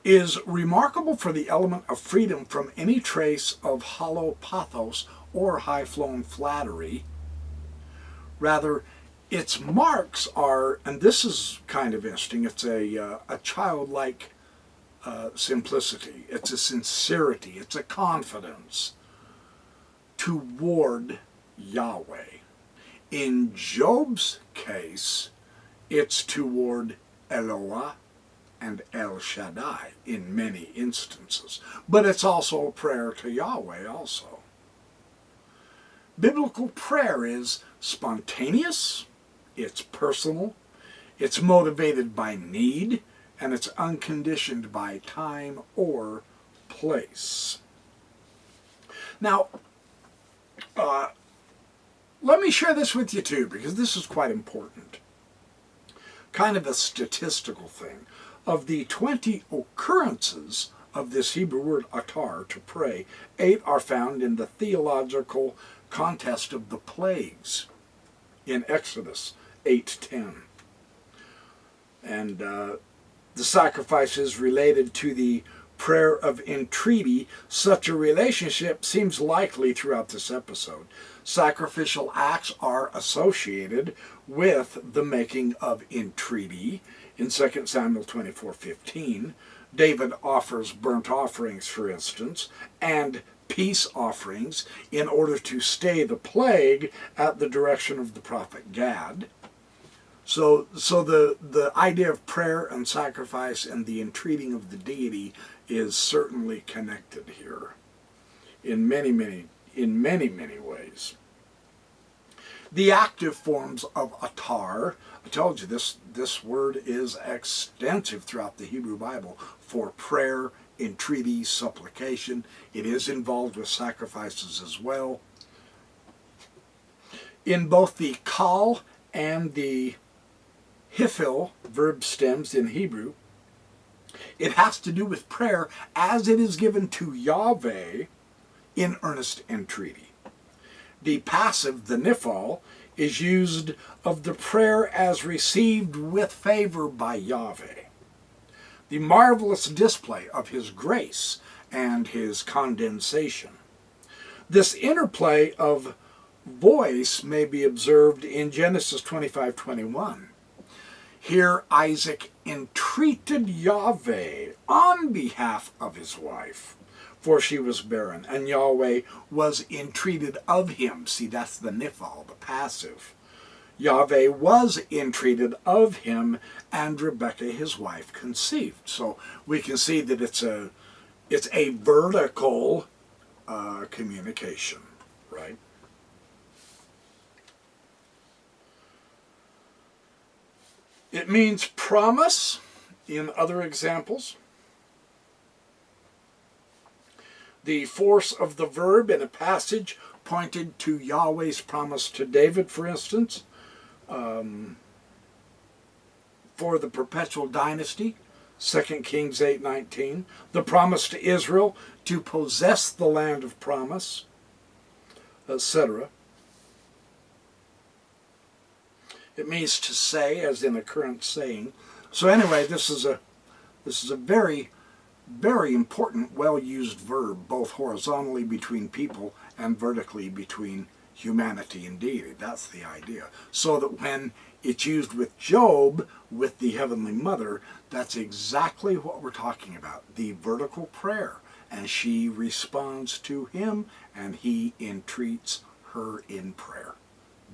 is remarkable for the element of freedom from any trace of hollow pathos or high-flown flattery. Rather, its marks are, and this is kind of interesting, it's a childlike simplicity. It's a sincerity. It's a confidence toward Yahweh. In Job's case, it's toward Eloah and El Shaddai in many instances. But it's also a prayer to Yahweh also. Biblical prayer is spontaneous, it's personal, it's motivated by need, and it's unconditioned by time or place. Now, let me share this with you too, because this is quite important. Kind of a statistical thing. Of the 20 occurrences of this Hebrew word atar, to pray, 8 are found in the theological contest of the plagues in Exodus 8:10. And the sacrifices related to the prayer of entreaty. Such a relationship seems likely throughout this episode. Sacrificial acts are associated with the making of entreaty. In 2 Samuel 24:15, David offers burnt offerings, for instance, and peace offerings in order to stay the plague at the direction of the prophet Gad. So the idea of prayer and sacrifice and the entreating of the deity is certainly connected here in many, many in many, many ways. The active forms of atar, I told you this word is extensive throughout the Hebrew Bible for prayer, entreaty, supplication. It is involved with sacrifices as well. In both the kal and the hifil verb stems in Hebrew, it has to do with prayer as it is given to Yahweh in earnest entreaty. The passive, the nifal, is used of the prayer as received with favor by Yahweh. The marvelous display of his grace and his condensation. This interplay of voice may be observed in Genesis 25:21. Here Isaac entreated Yahweh on behalf of his wife, for she was barren, and Yahweh was entreated of him. See, that's the nifal, the passive. Yahweh was entreated of him, and Rebekah, his wife, conceived. So we can see that it's a vertical communication, right? It means promise in other examples. The force of the verb in a passage pointed to Yahweh's promise to David, for instance, for the perpetual dynasty, 2 Kings 8:19. The promise to Israel to possess the land of promise, etc. It means to say, as in a current saying. So anyway, this is a very, very important, well-used verb, both horizontally between people and vertically between humanity and deity. That's the idea. So that when it's used with Job, with the Heavenly Mother, that's exactly what we're talking about, the vertical prayer. And she responds to him, and he entreats her in prayer.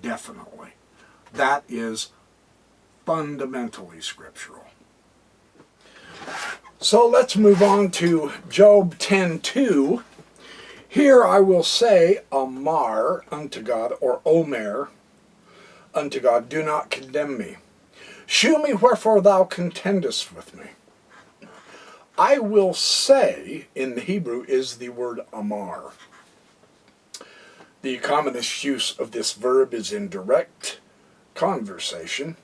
Definitely. That is fundamentally scriptural. So let's move on to Job 10:2. Here I will say, Amar unto God, or Omer unto God, do not condemn me. Shew me wherefore thou contendest with me. I will say, in the Hebrew, is the word Amar. The commonest use of this verb is in direct conversation,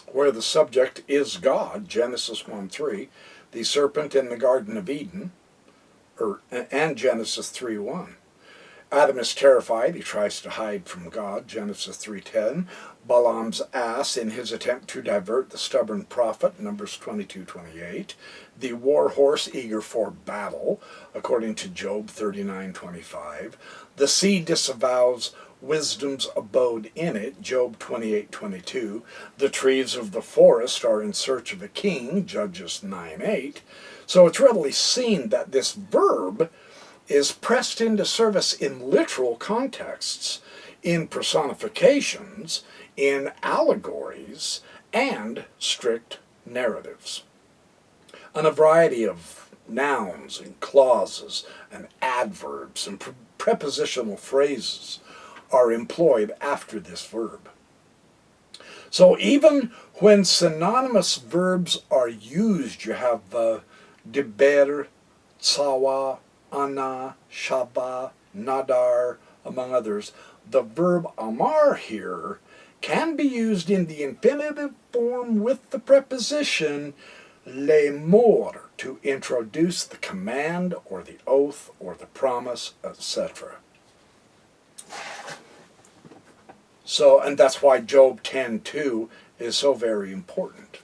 where the subject is God, Genesis 1:3, the serpent in the Garden of Eden, and Genesis 3:1. Adam is terrified, he tries to hide from God, Genesis 3:10. Balaam's ass in his attempt to divert the stubborn prophet, Numbers 22:28. The war horse eager for battle, according to Job 39:25. The sea disavows wisdom's abode in it, Job 28:22. The trees of the forest are in search of a king, Judges 9:8. So it's readily seen that this verb is pressed into service in literal contexts, in personifications, in allegories, and strict narratives. And a variety of nouns and clauses and adverbs and prepositional phrases are employed after this verb. So even when synonymous verbs are used, you have diber, tsawa, ana, shaba, nadar, among others, the verb amar here can be used in the infinitive form with the preposition lemor to introduce the command or the oath or the promise, etc. So, and that's why Job 10:2 is so very important.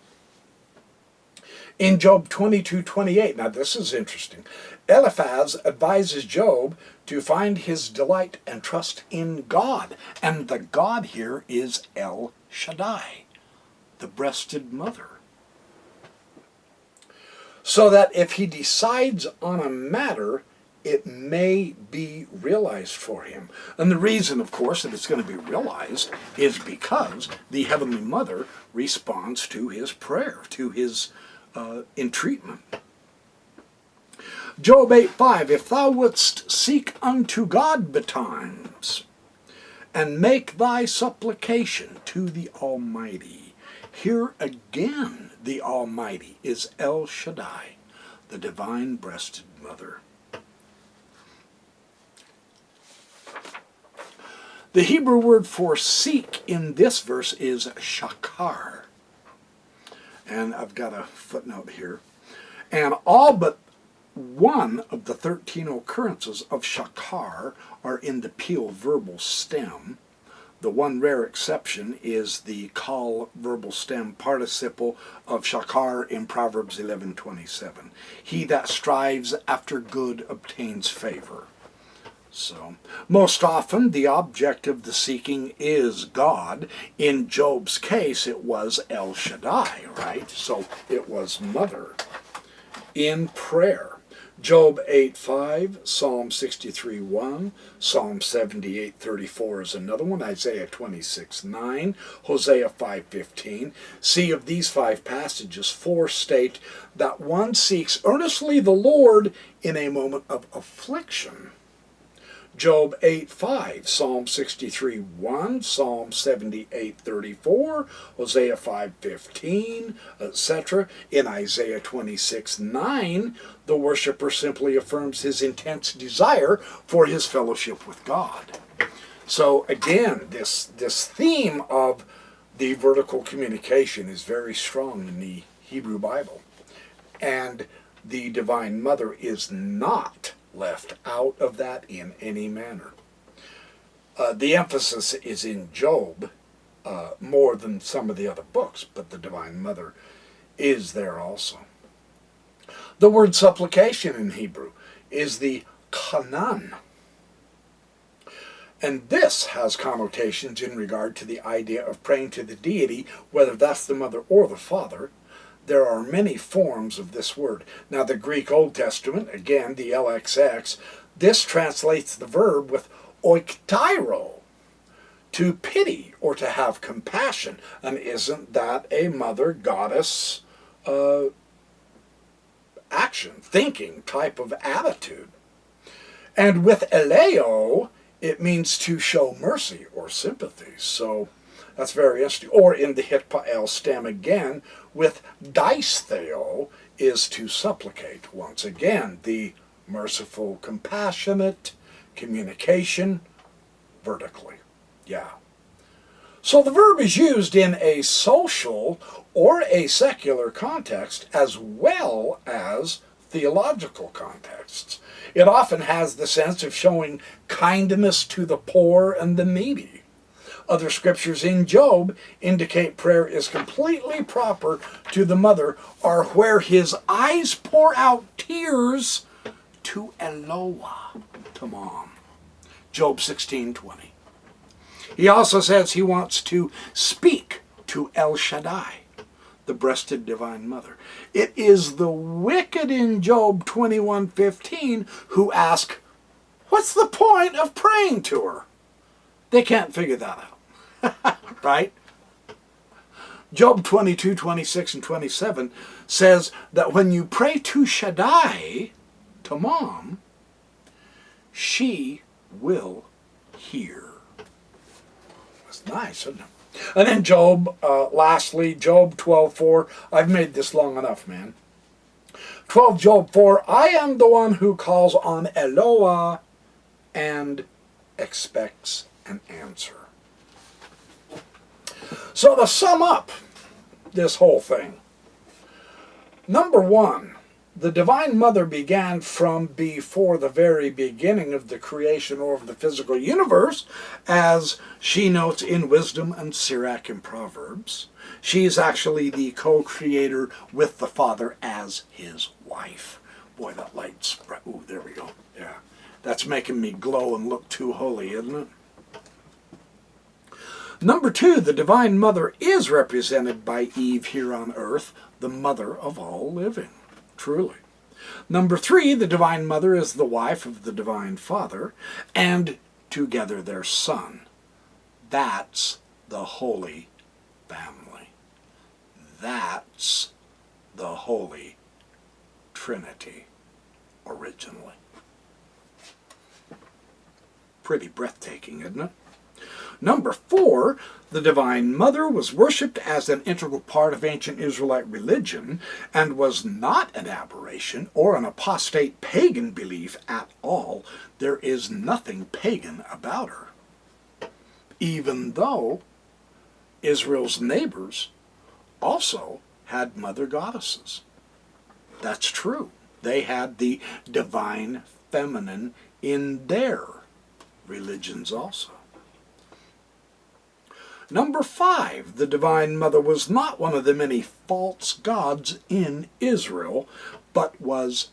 In Job 22:28, now this is interesting, Eliphaz advises Job to find his delight and trust in God. And the God here is El Shaddai, the breasted mother. So that if he decides on a matter, it may be realized for him. And the reason, of course, that it's going to be realized is because the Heavenly Mother responds to his prayer, to his entreatment. Job 8:5, if thou wouldst seek unto God betimes, and make thy supplication to the Almighty. Here again, the Almighty is El Shaddai, the divine-breasted mother. The Hebrew word for seek in this verse is shakar. And I've got a footnote here. And all but one of the 13 occurrences of shakar are in the Peel verbal stem. The one rare exception is the kal verbal stem participle of shakar in Proverbs 11:27. He that strives after good obtains favor. So, most often the object of the seeking is God. In Job's case, it was El Shaddai, right? So it was mother. In prayer, Job 8:5, Psalm 63:1, Psalm 78:34 is another one, Isaiah 26:9, Hosea 5:15. See, of these 5 passages, 4 state that one seeks earnestly the Lord in a moment of affliction. Job 8:5, Psalm 63:1, Psalm 78:34, Hosea 5:15, etc. In Isaiah 26:9, the worshiper simply affirms his intense desire for his fellowship with God. So again, this theme of the vertical communication is very strong in the Hebrew Bible. And the Divine Mother is not left out of that in any manner. The emphasis is in Job more than some of the other books, but the Divine Mother is there also. The word supplication in Hebrew is the kanan. And this has connotations in regard to the idea of praying to the deity, whether that's the mother or the father. There are many forms of this word. Now the Greek Old Testament, again the LXX, this translates the verb with oiktairo, to pity or to have compassion. And isn't that a mother goddess action, thinking type of attitude? And with eleo, it means to show mercy or sympathy. So that's very interesting. Or in the hitpael stem again, with dystheo is to supplicate. Once again, the merciful, compassionate communication vertically. Yeah. So the verb is used in a social or a secular context as well as theological contexts. It often has the sense of showing kindness to the poor and the needy. Other scriptures in Job indicate prayer is completely proper to the mother, or where his eyes pour out tears to Eloah, to mom. Job 16:20. He also says he wants to speak to El Shaddai, the breasted divine mother. It is the wicked in Job 21:15 who ask, what's the point of praying to her? They can't figure that out. Right? Job 22:26 and 27 says that when you pray to Shaddai, to mom, she will hear. That's nice, isn't it? And then Job, lastly, Job 12:4. I've made this long enough, man. 12 Job 4, I am the one who calls on Eloah and expects an answer. So to sum up this whole thing, number one, the Divine Mother began from before the very beginning of the creation or of the physical universe, as she notes in Wisdom and Sirach in Proverbs. She is actually the co-creator with the Father as his wife. Boy, that light's... Ooh, there we go. Yeah, that's making me glow and look too holy, isn't it? Number two, the Divine Mother is represented by Eve here on earth, the mother of all living, truly. Number three, the Divine Mother is the wife of the Divine Father, and together their son. That's the Holy Family. That's the Holy Trinity. originally. Pretty breathtaking, isn't it? Number 4, the Divine Mother was worshipped as an integral part of ancient Israelite religion and was not an aberration or an apostate pagan belief at all. There is nothing pagan about her. Even though Israel's neighbors also had mother goddesses. That's true. They had the divine feminine in their religions also. Number 5, the Divine Mother was not one of the many false gods in Israel, but was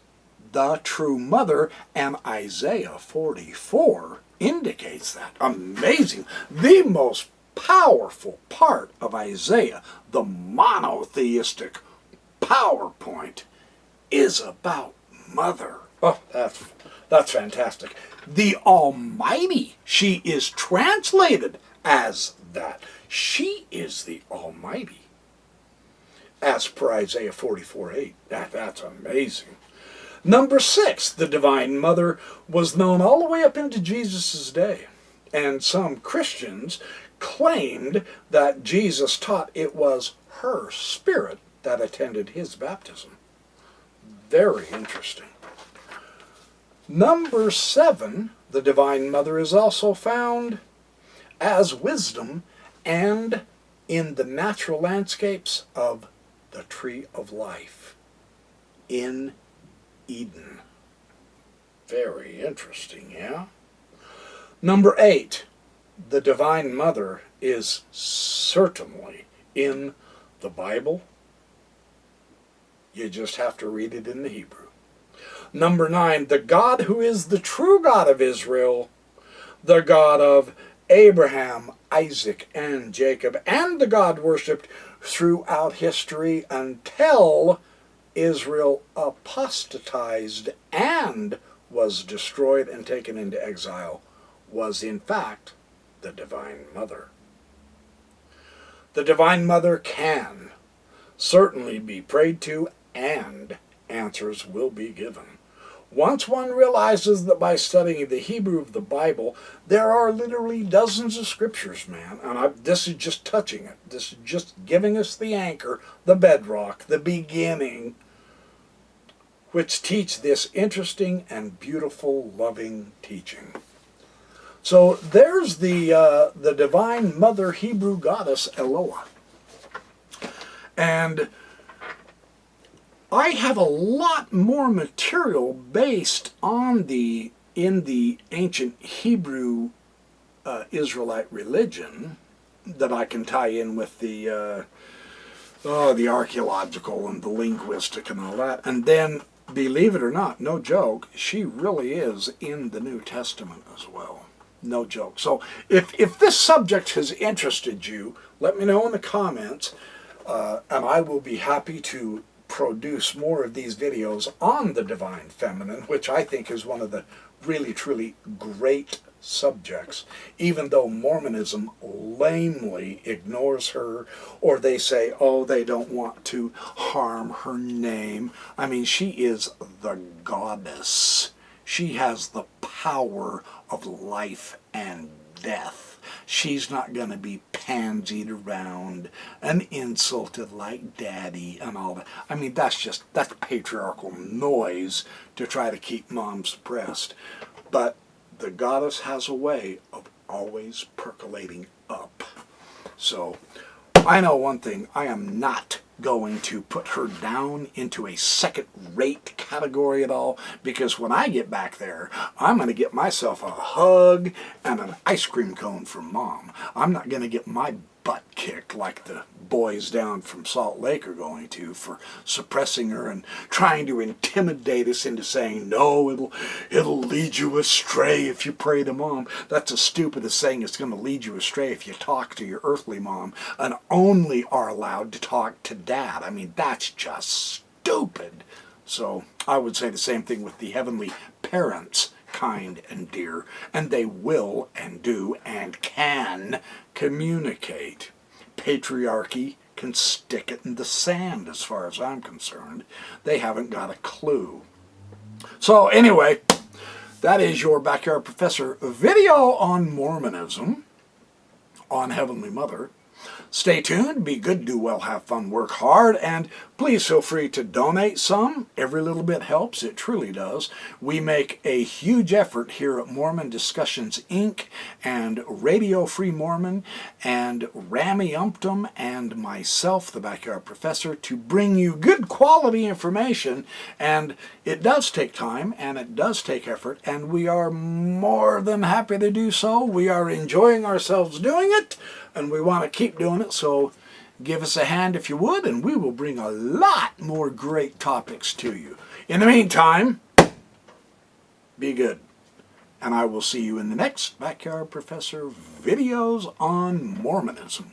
the true mother, and Isaiah 44 indicates that. Amazing. The most powerful part of Isaiah, the monotheistic PowerPoint, is about mother. Oh, that's fantastic. The Almighty, she is translated as that. She is the Almighty, as per Isaiah 44:8. That's amazing. Number 6, the Divine Mother was known all the way up into Jesus' day. And some Christians claimed that Jesus taught it was her spirit that attended his baptism. Very interesting. Number 7, the Divine Mother is also found as wisdom and in the natural landscapes of the tree of life in Eden. Very interesting, yeah? Number 8, the Divine Mother is certainly in the Bible. You just have to read it in the Hebrew. Number 9, the God who is the true God of Israel, the God of Abraham, Isaac, and Jacob, and the God worshipped throughout history until Israel apostatized and was destroyed and taken into exile, was in fact the Divine Mother. The Divine Mother can certainly be prayed to, and answers will be given. Once one realizes that by studying the Hebrew of the Bible, there are literally dozens of scriptures, man. And this is just touching it. This is just giving us the anchor, the bedrock, the beginning, which teach this interesting and beautiful, loving teaching. So there's the Divine Mother Hebrew goddess Eloah. And I have a lot more material based on in the ancient Hebrew Israelite religion that I can tie in with the archaeological and the linguistic and all that. And then, believe it or not, no joke, she really is in the New Testament as well. No joke. So if this subject has interested you, let me know in the comments, and I will be happy to produce more of these videos on the Divine Feminine, which I think is one of the really, truly great subjects, even though Mormonism lamely ignores her, or they say, oh, they don't want to harm her name. I mean, she is the goddess. She has the power of life and death. She's not going to be pansied around and insulted like daddy and all that. I mean, that's patriarchal noise to try to keep mom suppressed. But the goddess has a way of always percolating up. So I know one thing, I am not going to put her down into a second-rate category at all, because when I get back there, I'm going to get myself a hug and an ice cream cone from Mom. I'm not going to get my butt kicked like the boys down from Salt Lake are going to for suppressing her and trying to intimidate us into saying, no, it'll lead you astray if you pray to Mom. That's the stupidest thing. It's going to lead you astray if you talk to your earthly mom and only are allowed to talk to Dad. I mean, that's just stupid. So I would say the same thing with the heavenly parents, kind and dear, and they will and do and can communicate. Patriarchy can stick it in the sand as far as I'm concerned. They haven't got a clue. So anyway, that is your Backyard Professor video on Mormonism, on Heavenly Mother. Stay tuned, be good, do well, have fun, work hard, and please feel free to donate some. Every little bit helps, it truly does. We make a huge effort here at Mormon Discussions, Inc., and Radio Free Mormon, and Rammy Umptum, and myself, the Backyard Professor, to bring you good quality information. And it does take time, and it does take effort, and we are more than happy to do so. We are enjoying ourselves doing it, and we want to keep doing it, so give us a hand if you would, and we will bring a lot more great topics to you. In the meantime, be good, and I will see you in the next Backyard Professor videos on Mormonism.